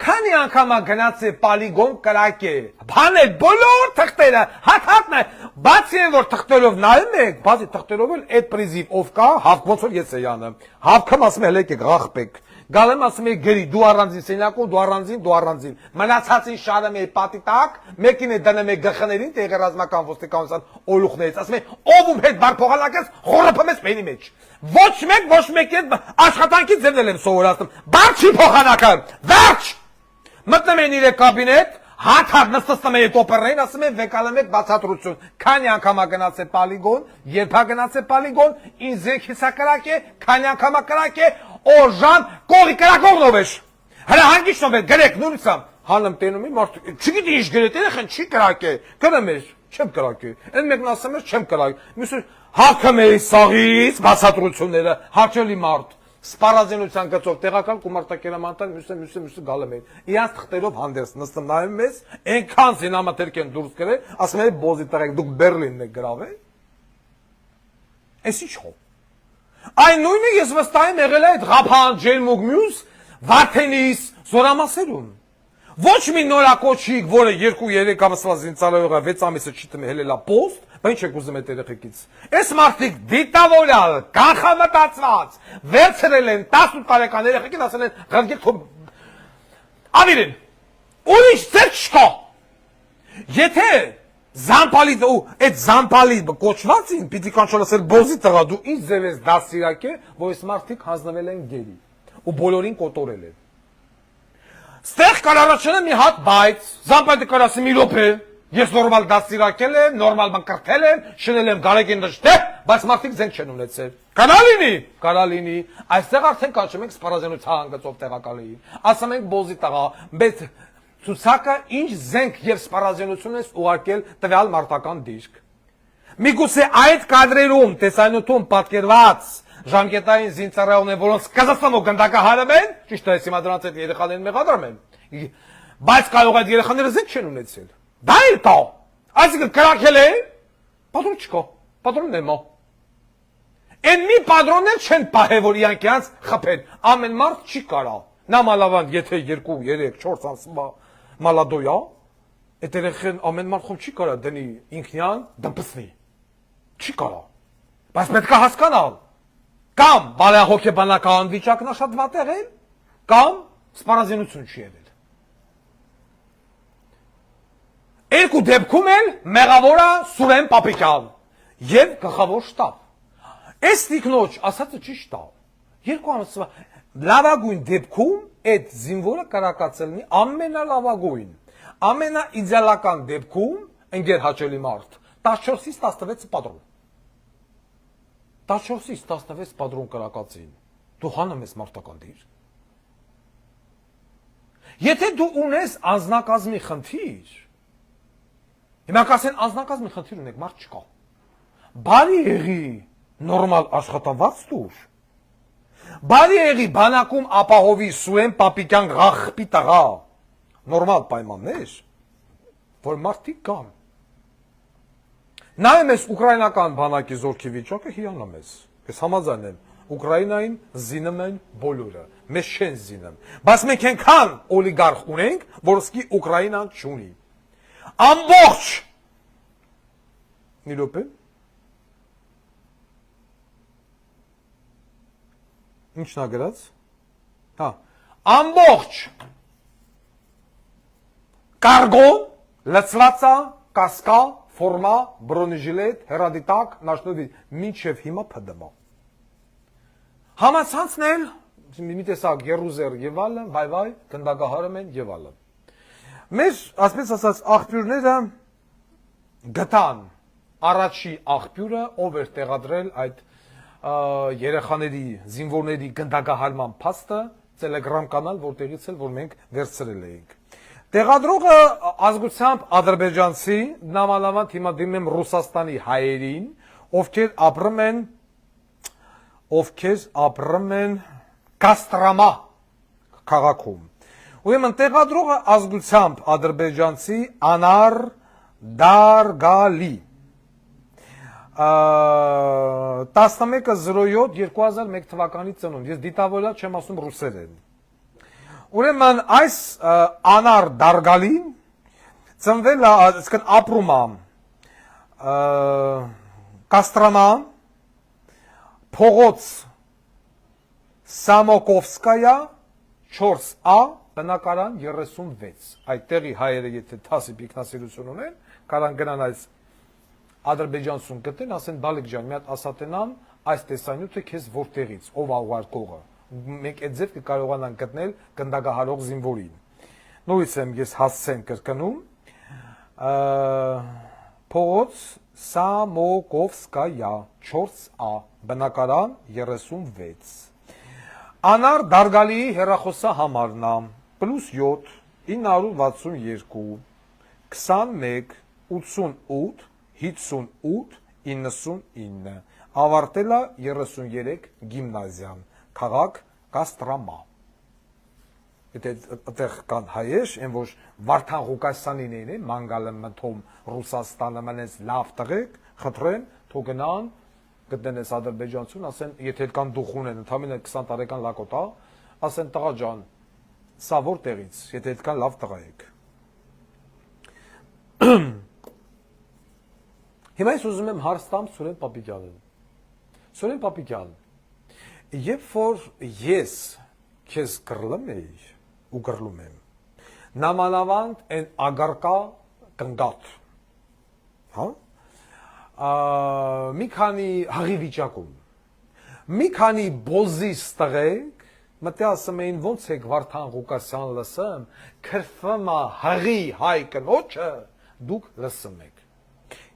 Speaker 1: Քանի անգամ գնաց է պոլիգոն կրակե, բանել բոլոր թղթերը, հատ-հատն է, բացի են որ թղթերով նայում եք, բացի թղթերով էլ այդ պրիզիվ ով կա, հավ ոնց որ ես էյանը, հավքեմ ասում էլ եկեք ղախպեք, գալեմ ասում եք գրի, դու առանձին սենյակում, դու առանձին, մնացածին շարում է պատի տակ, մեկին է դնում է գլխներին, տեղի ռազմական ոստիկանության օլուխներից, ասում է ով հետ բար փողանակես, խորոփում ես մենի մեջ։ Ոչ մեկ հետ աշխատանքի ձևնել եմ սովորացնում, բար չի փողանակը, վերջ։ Մտնում են իր կաբինետ, հատ նստում են այդ օպերային, ասում են վեկալում եք բացատրություն, քանի անգամ գնաց է պոլիգոն, երբ գնաց է պոլիգոն, ինձ զենքից կրակ է, քանի անգամ կրակ է, օժան, կողի կրակողնով ես, հրա հանգիչնով է, գրեք նույնիսամ, հանեմ տենում եմ, չգիտի ինչ գրետ երեխեն, չի կրակ է, գրեմ ես, չեմ կրակ է, են մեկն ասում ես, չեմ կրակ, մյուսը հաղթում է սաղից բացատրությունները, հաճելի մարդ, սպառազինության գծով տեղակալ գումարտակերամանտան մյուսը գալում են, իրանց թղթերով հանդես նստում նայում ես, ենքան զինամատերք են դուրս գրել, ասում են բոզի տղեք, դուք Բերլինն եք գրավել, ես ինչ հով, այն նույնը ես վստահ եմ եղել այդ Ղափան, Ջերմուկ մյուս, Վարդենիս, Զորամասերում, ոչ մի նորակոչիկ, որը 2-3 ամսվա զինծառայողը 6 ամիսը չի տմի հելելա պոստ, բա ինչ եք ուզում այդ երեխեքից։ Այս մարդիկ դիտավորյալ, կանխամտածված, վերցրել են 18 տարեկան երեխեքին, ասել են ղրգիր թող ավիրեն։ Ուրիշ ձեր չկա։ Եթե Զամպալիդ ու այդ Զամպալիդ կոչվածին, պիտի կանչել ասել բոզի տղա, դու ինչ ձև ես դասիրակե, որ այս մարդիկ հանձնվել են գերի ու բոլորին կոտորել են։ Ստեղ կարարաչնը մի հատ բայց, Զամպալիդը կարասի մի լոպ է, ես նորմալ դասիրակել եմ, նորմալ բան կրթել եմ, շնել եմ գարեգին դժտեղ, բայց մարդիկ զենք չեն ունեցել։ Կարա լինի, այստեղ արդեն կանչում ենք սպառազինության գծով տեղակալի, ասում ենք բոզի տղա, բայց ցուցակը ինչ զենք եւ սպառազինություն ես ուղարկել տվյալ մարտական դիրք։ Միգուցե այդ կադրերում տեսանյութում պատկերված ժամկետային զինծառայողներ, որոնց Կազախստանում գնդակահարում են, ճիշտ է, հիմա դրանց այդ երեխաներին մեղադրում են, բայց կարող այդ երեխաները զենք չեն ունեցել։ Դա էլ կա։ Այսինքն կրակել է, պատրոն չկա, պատրոնն է մա։ Են մի պատրոններ չեն պահել, որ իրանք իրանց խփեն, ամեն մարդ չի կարա։ Նա մալավանդ, եթե 2, 3, 4 ամսվա մալադոյա, այդ երեխեն ամեն մարդ խոմ չի կարա դնի ինքնյան դմպսնի։ Չի կարա։ Բայց պետք է հասկանալ, կամ բարեհոգեբանական վիճակն է շատ վատ եղել, կամ սպառազինություն չի եղել։ Երկու դեպքում էլ մեղավորը Սուրեն Պապիկյան եւ գլխավոր շտաբ։ Այս տիկնոջ ասածը ճիշտ է։ Երկու ամսվա լավագույն դեպքում այդ զինվորը կարակացելնի ամենալավագույն, ամենաիդեալական դեպքում ընկեր հաճելի մարդ 14-ից 16 պատրոն։ 14-ից 16 պատրոն կարակացին։ Դու հանում ես մարտական դիր։ Եթե դու ունես անձնակազմի խնդիր, հիմա կասեն անձնակազմի խնդիր ունեք, մարդ չկա։ Բարի եղի նորմալ աշխատավարձ դուր։ Բարի եղի բանակում ապահովի Սուրեն Պապիկյան ղախպի տղա, նորմալ պայմաններ, որ մարդիկ կան։ Նայում ես ուկրաինական բանակի զորքի վիճակը, հիանում ես, ես համաձայն եմ, Ուկրաինային զինում են բոլորը, մեզ չեն զինում, բայց մենք ենքան օլիգարխ ունենք, որ սկի Ուկրաինան չունի։ Ամբողջ, մի լոպ է, ինչն է գրած, ամբողջ, կարգոն, լծվածա, կասկա, ֆորմա, բրոնեժիլետ, հերադիտակ, նաշնովի, մինչև հիմա պդմա։ Համացանցն էլ, մի տեսակ գերուզեր և ալը, վայ, գնդագահարում են և ալը։ Մեր, ասպես ասած, աղբյուրները գտան առաջի աղբյուրը, ով էր տեղադրել այդ երեխաների, զինվորների գնդագահարման փաստը, Telegram կանալ, որտեղից էլ, որ մենք վերցրել էինք։ Տեղադրողը ազգությամբ ադրբեջանցի, նամանավանդ հիմա դիմում եմ Ռուսաստանի հայերին, ովքեր ապրում են Կաստրամա քաղաքում։ Ուրեմն տեղադրողը ազգությամբ ադրբեջանցի Անար Դարգալի 11:07 թվականի ծնունդ, ես դիտավորյալ չեմ ասում ռուսերեն։ Ուրեմն այս Անար Դարգալին ծնվել է, այսինքն ապրում է Կաստրամա, փողոց Սամոկովսկայա 4A, բնակարան 36։ Այդտեղի հայերը եթե թասի պիկնասիրություն ունեն, կարան գնան այս ադրբեջանցուն գտնեն, ասեն բալիկ ջան, մի հատ ասատենամ այս տեսանյութը քեզ որտեղից, ով աղարկողը։ Մենք այդ ձև կկարողանանք գտնել գնդակահարող զինվորին։ Նույնիսկ եմ ես հասցեն կրկնում, փողոց Սամոկովսկայա 4A, բնակարան 36։ Անար Դարգալիի հեռախոսահամարն է +7 962 21 88 58 99, ավարտել է 33 գիմնազիան, քաղաք Կաստրամա։ Եթե այդտեղ կան հայեր, այն որ Վարդան Ղուկասյանին են, մանգալը մտում Ռուսաստանը մնաց լավ տղեկ, խնդրեն, թող գնան, գտնեն այս ադրբեջանցուն, ասեն, եթե կան դուխուն են, ընդամենը 20 տարեկան լակոտ է, ասեն տղա ջան, սա որտեղից, եթե կան լավ տղա եք։ Հիմա ես ուզում եմ հարցամ Սուրեն Պապիկյանին։ Սուրեն Պապիկյան, երբ որ ես քեզ գրլում էի ու գրլում եմ, նամանավանդ են ագարկա կնգատ, հա? Մի քանի հղի վիճակում, մի քանի բոզիս տղեկ, մտե ասում էին ոնց եք Վարդան Ղուկասյան լսեմ, քրվում է հղի հայ կնոջը, դուք լսում եք։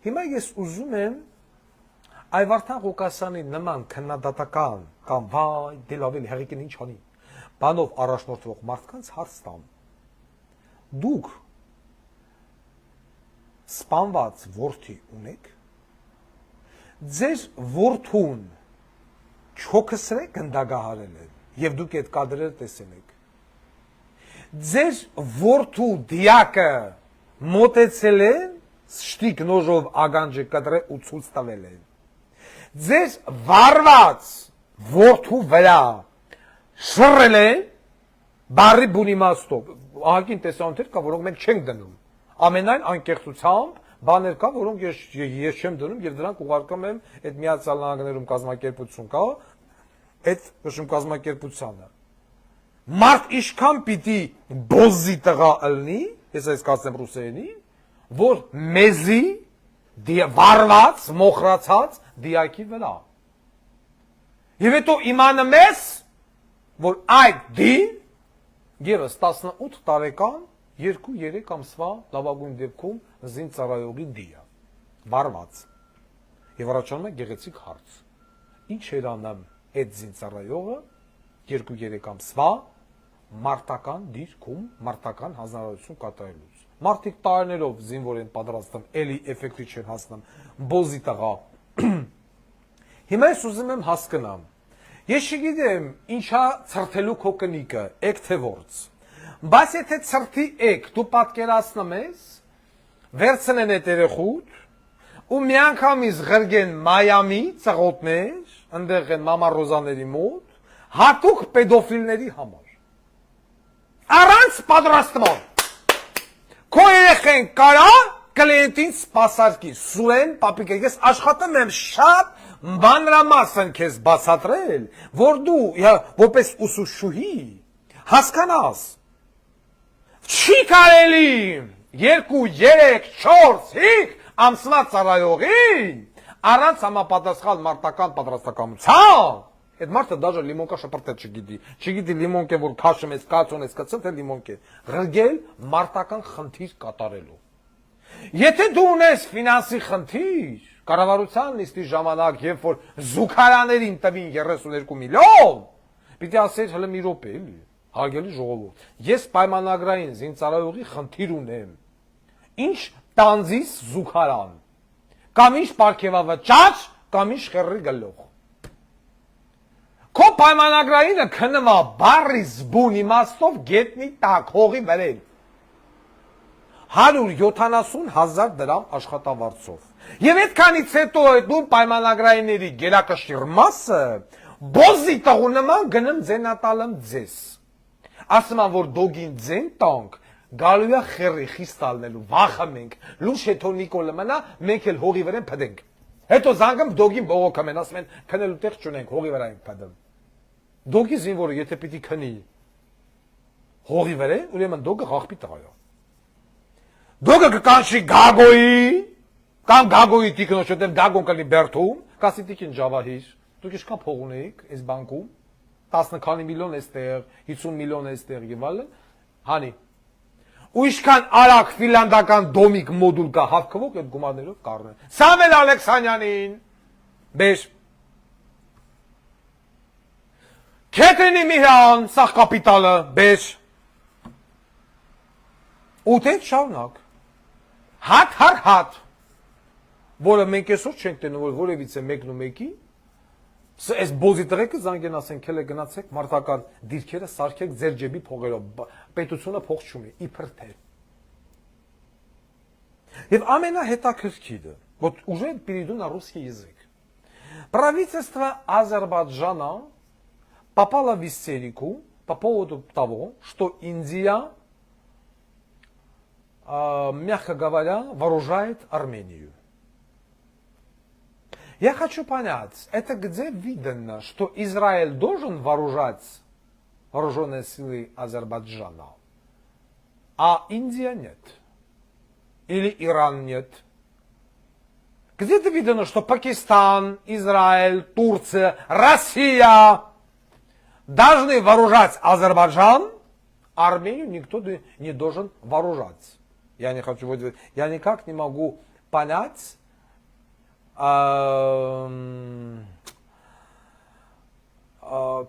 Speaker 1: Հիմա ես ուզում եմ այ Վարդան Ղուկասյանի նման քննադատական կամ վայ դե լավ էլ հղիկին ինչ անի բանով առաջնորդվող մարդկանց հարց տամ։ Դուք սպանված որդի ունեք, ձեր որդուն չոքսրե գնդակահարել են եւ դուք այդ կադրերը տեսել եք։ Ձեր որդու դիակը մոտեցել են շտիկ նոժով ագանջը կտրե ու ցույց տվել են։ Ձեր վարված որդու վրա շռել են բարի բուն իմաստով։ Ահագին տեսանյութեր կա, որոնք մենք չենք դնում։ Ամենայն անկեղծությամբ բաներ կա, որոնք ես չեմ դնում եւ դրանք ուղարկում եմ այդ Միացյալ Նահանգներում կազմակերպություն կա, այդ նշում կազմակերպությանը։ Մարդ իշքան պիտի բոզի տղա ըլնի, ես այս կասեմ ռուսերենին, որ մեզի վարված, մոխրացած դիակի վրա։ Եվ հետո իմանում ես, որ այդ դին եւս 18 տարեկան 2-3 ամսվա լավագույն դեպքում զինծառայողի դիա, վարված։ Եվ առաջանում է գեղեցիկ հարց. ինչ էր անում այդ զինծառայողը 2-3 ամսվա մարտական դիրքում, մարտական հանրություն կատարելուց։ Մարդիկ տարիներով զինվոր են պատրաստում, էլի էֆեկտի չեն հասնում, բոզի տղա։ Հիմա ես ուզում եմ հասկանամ, ես չգիտեմ ինչա ցրթելու քո կնիկը, եք թե որց, բայց եթե ցրթի եք, դու պատկերացնում ես, վերցնեն այդ երեխուդ, ու միանգամից ղրգեն Մայամի ծղոտներ, ընդեղ են մամա Ռոզաների մոտ, հատուկ պեդոֆիլների համար։ Առանց պատրաստման։ Քո երեխեն կարա կլիենտին սպասարկի, Սուրեն Պապիկյան, ես աշխատում եմ շատ մանրամասն քեզ բացատրել, որ դու որպես ուսուցչուհի հասկանաս, չի կարելի 2, 3, 4, 5 ամսվա ծառայողին առանց համապատասխան մարտական պատրաստակամության, այդ մարդը դաժե լիմոնկա շպրտել չգիտի լիմոնկե որ քաշում ես, կացուն ես կծն, թե լիմոնկե, ղրգել մարտական խնդիր կատարելու։ Եթե դու ունես ֆինանսի խնդիր, կառավարության նիստի ժամանակ, երբ որ զուգարաներին տվին 32 միլիոն, պիտի ասեր հələ մի րոպե էլի, հարգելի ժողովուրդ, ես պայմանագրային զինծառայողի խնդիր ունեմ։ Ինչ տանձիս զուգարան, կամ ինչ պարգևավճար, կամ ինչ խեռի գլուխ։ Քո պայմանագրայինը քննվում է բարի զբուն իմաստով գետնի տակ, հողի վրեն։ 170,000 դրամ աշխատավարձով։ Եվ այդքանից հետո այդ նույն պայմանագրայինների գերակշիռ մասը բոզի տղու նման գնում ձենատալում ձեզ։ Ասում են, որ դոգին ձեն տանք, գալու է խերի խիստ ալնելու, վախը մենք, լուշ հետո Նիկոլը մնա, մենք էլ հողի վրա փդենք։ Հետո զանգում դոգին բողոքում են, ասում են, քնելու տեղ չունենք, հողի վրա ենք փդում։ Դոգի զինվորը եթե պիտի քնի հողի վրա, ուրեմն դոգը աղբի տղա է։ Դոգը կկանչի Գագոյի, կամ Գագոյի տիկնոջ, որտեղ Գագոն կլինի Բերթում, կասի տիկին Ջավահիր, դուք ինչքան փող ունեիք այս բանկում, 10 քանի միլիոն էստեղ, 50 միլիոն էստեղ եւ այլն, հանի։ Ու ինչքան արագ ֆինլանդական դոմիկ մոդուլ կա հավքվող այդ գումարներով կառնեն։ Սամվել Ալեքսանյանին, բեշ։ Քետրինի Միհրան, սախ կապիտալը, բեշ։ Ուտեն շարունակ։ Հատ, որը մենք այսօր չենք տենում, որ որևիցե մեկն ու մեկի, այս բոզի տղեկը զանգեն ասեն, քել է գնացեք, մարդական դիրքերը սարքեք ձեր ջեբի փողերով, պետությունը փող չունի, իբր թե։ Եվ ամենահետաքրքիրը, вот уже перейду на русский язык. Правительство Азербайджана попало в истерику по поводу того, что Индия, мягко говоря, вооружает Армению. Я хочу понять, это где видно, что Израиль должен вооружать вооруженные силы Азербайджана, а Индия нет? Или Иран нет? Где-то видно, что Пакистан, Израиль, Турция, Россия должны вооружать Азербайджан, а Армению никто не должен вооружать. Я никак не могу понять,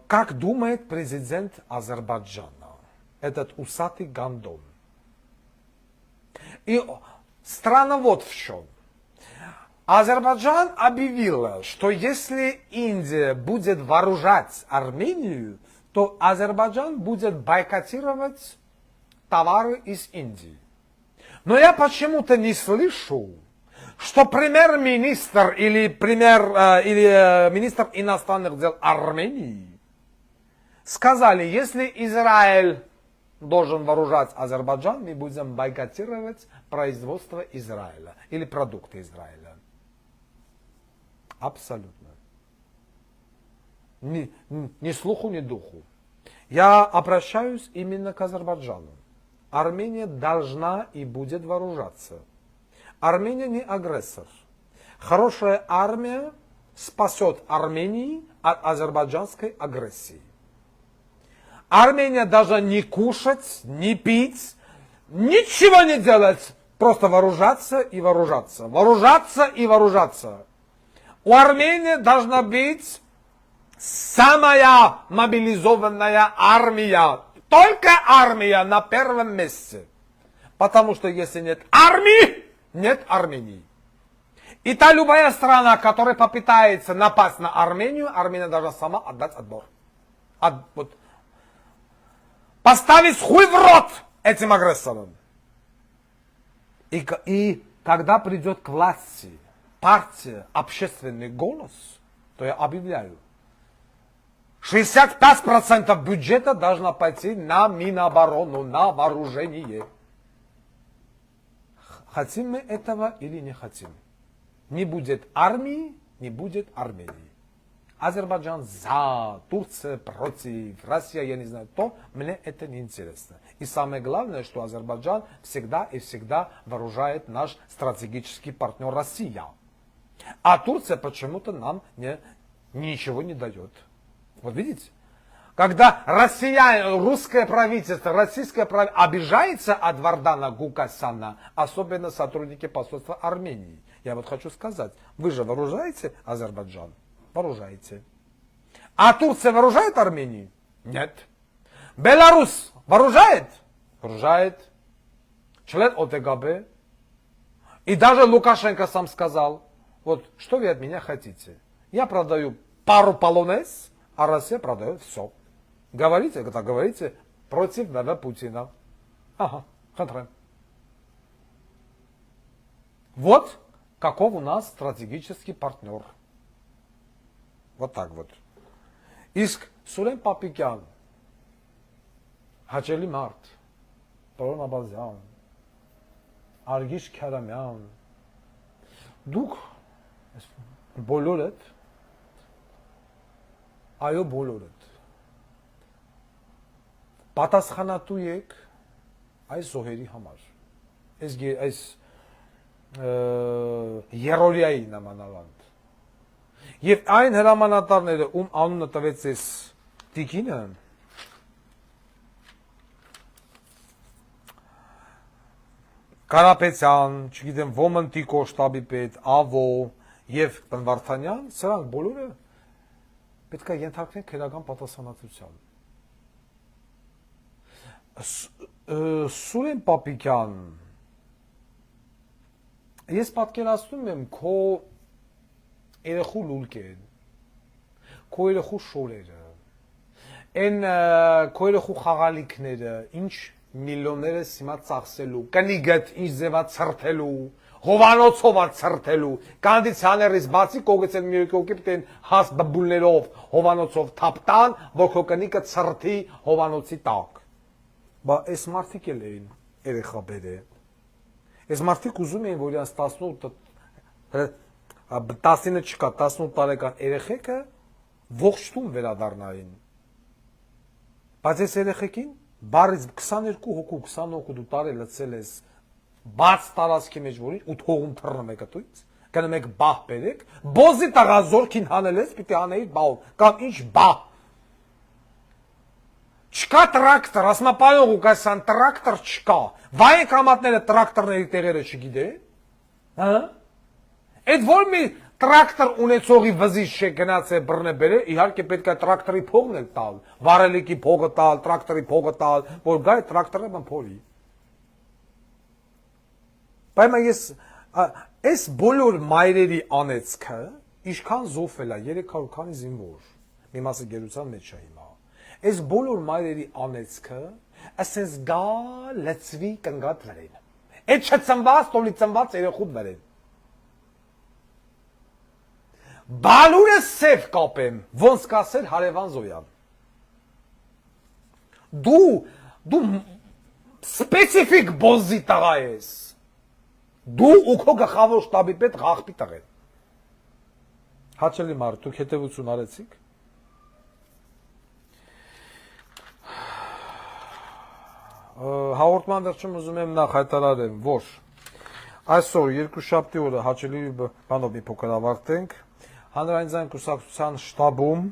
Speaker 1: как думает президент Азербайджана, этот усатый гандон. И странно вот в чем. Азербайджан объявил, что если Индия будет вооружать Армению, то Азербайджан будет бойкотировать товары из Индии. Но я почему-то не слышу, что премьер-министр или министр иностранных дел Армении сказали, если Израиль должен вооружать Азербайджан, мы будем бойкотировать производство Израиля или продукты Израиля. Абсолютно. Ни слуху, ни духу. Я обращаюсь именно к Азербайджану. Армения должна и будет вооружаться. Армения не агрессор. Хорошая армия спасет Армению от азербайджанской агрессии. Армения должна не кушать, не пить, ничего не делать, просто вооружаться и вооружаться. Вооружаться и вооружаться. У Армении должна быть самая мобилизованная армия. Только армия на первом месте. Потому что если нет армии, нет Армении. И та любая страна, которая попытается напасть на Армению, Армения должна сама отдать отбор. Поставить хуй в рот этим агрессорам. И когда придет к власти партия «Общественный голос», то я объявляю, 65% бюджета должно пойти на Миноборону, на вооружение. Хотим мы этого или не хотим? Не будет армии, не будет Армении. Азербайджан за, Турция против, Россия, я не знаю, то мне это не интересно. И самое главное, что Азербайджан всегда и всегда вооружает наш стратегический партнер Россия. А Турция почему-то нам ничего не дает. Вот видите? Когда русское правительство, российское правительство обижается от Вардана Гукасяна, особенно сотрудники посольства Армении. Я вот хочу сказать, вы же вооружаете Азербайджан? Вооружаете. А Турция вооружает Армению? Нет. Беларусь вооружает? Вооружает. Член ОТГБ. И даже Лукашенко сам сказал, вот что вы от меня хотите? Я продаю пару полонез, а Россия продает все. Говорите, когда говорите, против Путина. Ага, контроль. Вот каков у нас стратегический партнер. Вот так вот. Իսկ Սուրեն Պապիկյան, Հաճելի մարդ, Տորոն Աբազյան, Արգիշ Քարամյան, դուք բոլորդ, այո բոլորդ, պատասխանատու եք այս զոհերի համար, այս երորիայի նմանավանդ, Եվ այն հրամանատարները, ում անունը տվեց այս տիկինը, Կարապետյան, չգիտեմ, Ոմնտիկո շտաբի պետ, Ավո եւ Պնվարդանյան, սրանք բոլորը պետք է ենթարկվեն քրեական պատասխանատվության։ Սուրեն Պապիկյան, ես պատկերացնում եմ քո երեխու լուլկեն, քո երեխու շորերը, այն քո երեխու խաղալիքները, ինչ միլիոնները հիմա ծախսելու, կնիգդ ինչ ձևա ցրթելու, հովանոցով ցրթելու, կանդիցիաներից բացի կողեցել մի օկիպտեն հաս բբուլներով հովանոցով թափտան, որ քո կնիկը ցրթի հովանոցի տակ։ Բա այս մարդիկ էլ էին երեխա բերե։ Այս մարդիկ ուզում էին, որ իրանց 19 չկա, 18 տարեկան երեխեքը ողջ տուն վերադառնային։ Բայց այս երեխեքին բարից 22 հոգու, 20 հոգու դու տարել լցել ես բաց տարածքի մեջ որի ու թողում թռնում եք դույց, գնում եք բահ բերեք, բոզի տղա զորքին հանել ես, պիտի անեի բահ, կամ ինչ բահ։ Չկա տրակտոր, ասմա պայող ու կասան տրակտոր չկա, վայ կամատները տրակտորների տեղերը չգիտե, հա? Այդ որ մի տրակտոր ունեցողի վզի գնաց է բռնե բերե, իհարկե պետք է տրակտորի փողն էլ տալ, վարելիքի փողը տալ, տրակտորի փողը տալ, որ գայ տրակտորը բան փորի։ Բայց ես այս բոլոր մայրերի անեցքը ինչքան զոհվել է 300 քանի զինվոր, մի մասը գերության մեջ է հիմա։ Այս բոլոր մայրերի անեցքը ասես գա լծվի կնգատ վրեն։ Այդ չծնված, տոլի ծնված երեխու վրեն։ Բալուրը սև կապեմ, ոնց կասել Հարևան Զոյան։ Դու սպեցիֆիկ բոզի տղա ես։ Դու ու քո գլխավոր շտաբի պետ ղախպի տղեն։ Հաճելի մարդ, դուք հետևություն արեցիք։ Հաղորդման վերջում ուզում եմ նախ հայտարարեմ, որ այսօր երկուշաբթի օրը հաճելի բանով մի փոքր ավարտենք։ Հանրայնական կուսակցության շտաբում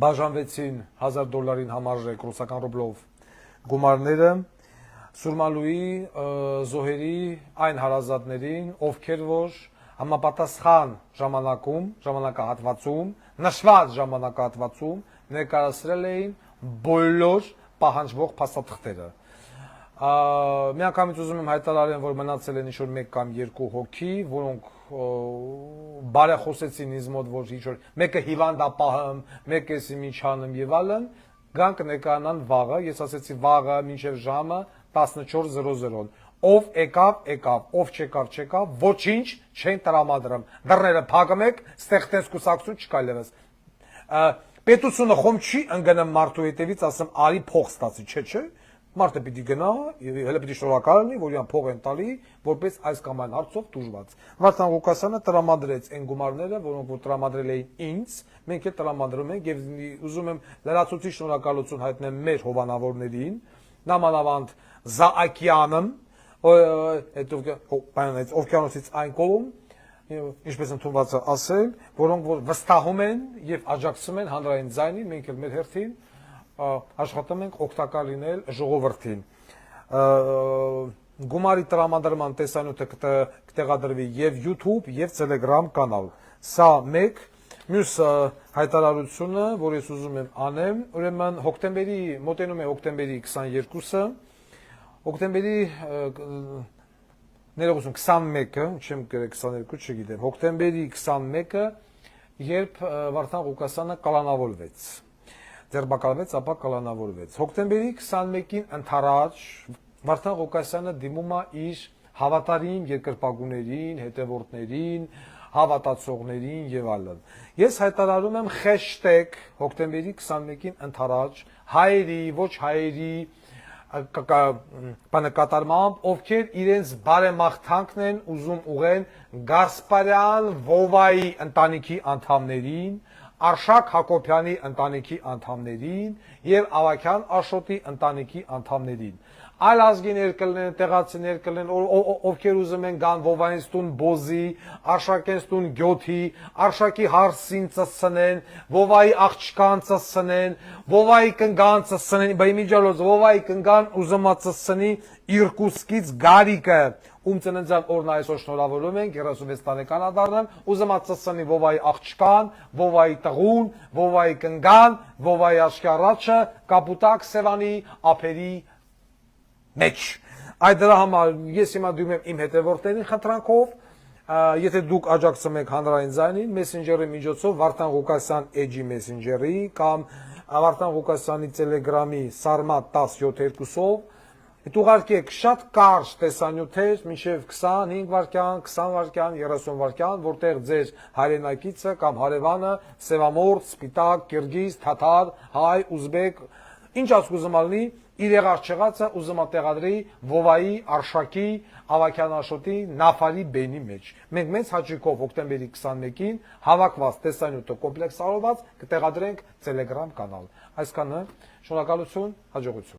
Speaker 1: բաժանվեցին $1000 համարժեք ռուսական ռուբլով գումարները Սուրմալուի զոհերի այն հարազատներին, ովքեր որ համապատասխան ժամանակահատվածում, նշված ժամանակահատվածում ներկայացրել էին բոլոր պահանջվող փաստաթղթերը։ Միանգամից ուզում եմ հայտարարեմ, որ մնացել են ինչ-որ 1 կամ 2 հոգի, որոնք բարեխոսեցին ինձ մոտ, որ ինչ-որ մեկը հիվանդապահım, մեկը էսի միջանում եւ այլն, գան կներկայանան վաղը, ես ասեցի վաղը մինչև ժամը 14:00-ն։ Ով եկավ, ով չեկավ, ոչինչ չեն տրամադրում։ Դռները փակում եք, ստեղծես կուսակցություն չկա լեւս։ Պետությունը խոմ չի ընկնում մարդու հետևից, ասեմ, արի փող ստացի, չէ։ Մարդը պիտի գնա, հələ պիտի շնորհակալ լինի, որ իրան փող են տալի, որպես այս կամ այն հարցով դժվար։ Վարդան Ղուկասյանը տրամադրեց այն գումարները, որոնք որ տրամադրել էին ինձ, մենք էլ տրամադրում ենք եւ ուզում եմ լրացուցիչ շնորհակալություն հայտնեմ մեր հովանավորներին, նամանավանդ Զաակյանն, այդ օվկիանոսից այն կողմ, ինչպես ընդունված է ասել, որոնք որ վստահում են եւ աջակցում են հանրային ձայնին, մենք էլ մեր հերթին աշխատում ենք օգտակար լինել ժողովրդին։ Գումարի տրամադրման տեսանյութը կտեղադրվի եւ YouTube եւ Telegram կանալ։ Սա մեկ, մյուս հայտարարությունը, որ ես ուզում եմ անեմ, ուրեմն հոկտեմբերի մոտենում է հոկտեմբերի 22-ը, հոկտեմբերի ներողություն 21-ը, չեմ գրել 22, չգիտեմ, հոկտեմբերի 21-ը, երբ Վարդան Ղուկասյանը կալանավորվեց, ձերբակալվեց, ապա կալանավորվեց։ Հոկտեմբերի 21-ին ընդառաջ Վարդան Ղուկասյանը դիմում է իր հավատարիմ երկրպագուներին, հետևորդներին, հավատացողներին եւ այլն։ Ես հայտարարում եմ hashtag հոկտեմբերի 21-ին ընթരാճ հայերի, ոչ հայերի բանակատարմամբ, ովքեր իրենց բարեմաղթանքն են ուզում ուղեն Գասպարյան Վովայի ընտանիքի անդամներին, Արշակ Հակոբյանի ընտանիքի անդամներին եւ Ավագյան Աշոտի ընտանիքի անդամներին։ Այլ ազգիներ կլինեն, տեղացիներ կլինեն, ովքեր ուզում են գան Վովայից տուն բոզի, Արշակից տուն գյոթի, Արշակի հարսին ծսցնեն, Վովայի աղջկան ծսցնեն, Վովայի կնգան ծսցնեն, բայմիջալոց Վովայի կնգան ուզումա ծսցնի Իրկուտսկից Գարիկը, ում ծննդյան օրն այսօր շնորհավորում ենք 36 տարեկան ադառնամ, ուզումա ծսցնի Վովայի աղջկան, Վովայի տղուն, Վովայի կնգան, Վովայի աշկարաչը, Կապուտակ Սևանի ափերի մեջ։ Այդ դրա համար ես հիմա դույմ եմ իմ հետևորդներին խնդրանքով, եթե դուք աջակցում եք հանրային ձայնին, մեսենջերի միջոցով Վարդան Ղուկասյան էջի մեսենջերի կամ Վարդան Ղուկասյանի Telegram-ի Սարմատ 1072-ով, ուղարկեք շատ կարճ տեսանյութեր, մինչև 25 վայրկյան, 20 վայրկյան, 30 վայրկյան, որտեղ ձեր հայրենակիցը կամ հարևանը, սևամորթ, սպիտակ, կիրգիզ, թաթար, հայ, ուզբեկ, ինչ ասկուզմալնի, իր եղած չեղածը ուզում է տեղադրի Վովայի, Արշակի, Ավագյան Աշոտի, Նաֆարի բենի մեջ։ Մենք մեծ հաճույքով հոկտեմբերի 21-ին հավաքված տեսանյութը կոմպլեքսավորված կտեղադրենք Telegram կանալ։ Այսքանը, շնորհակալություն, հաջողություն։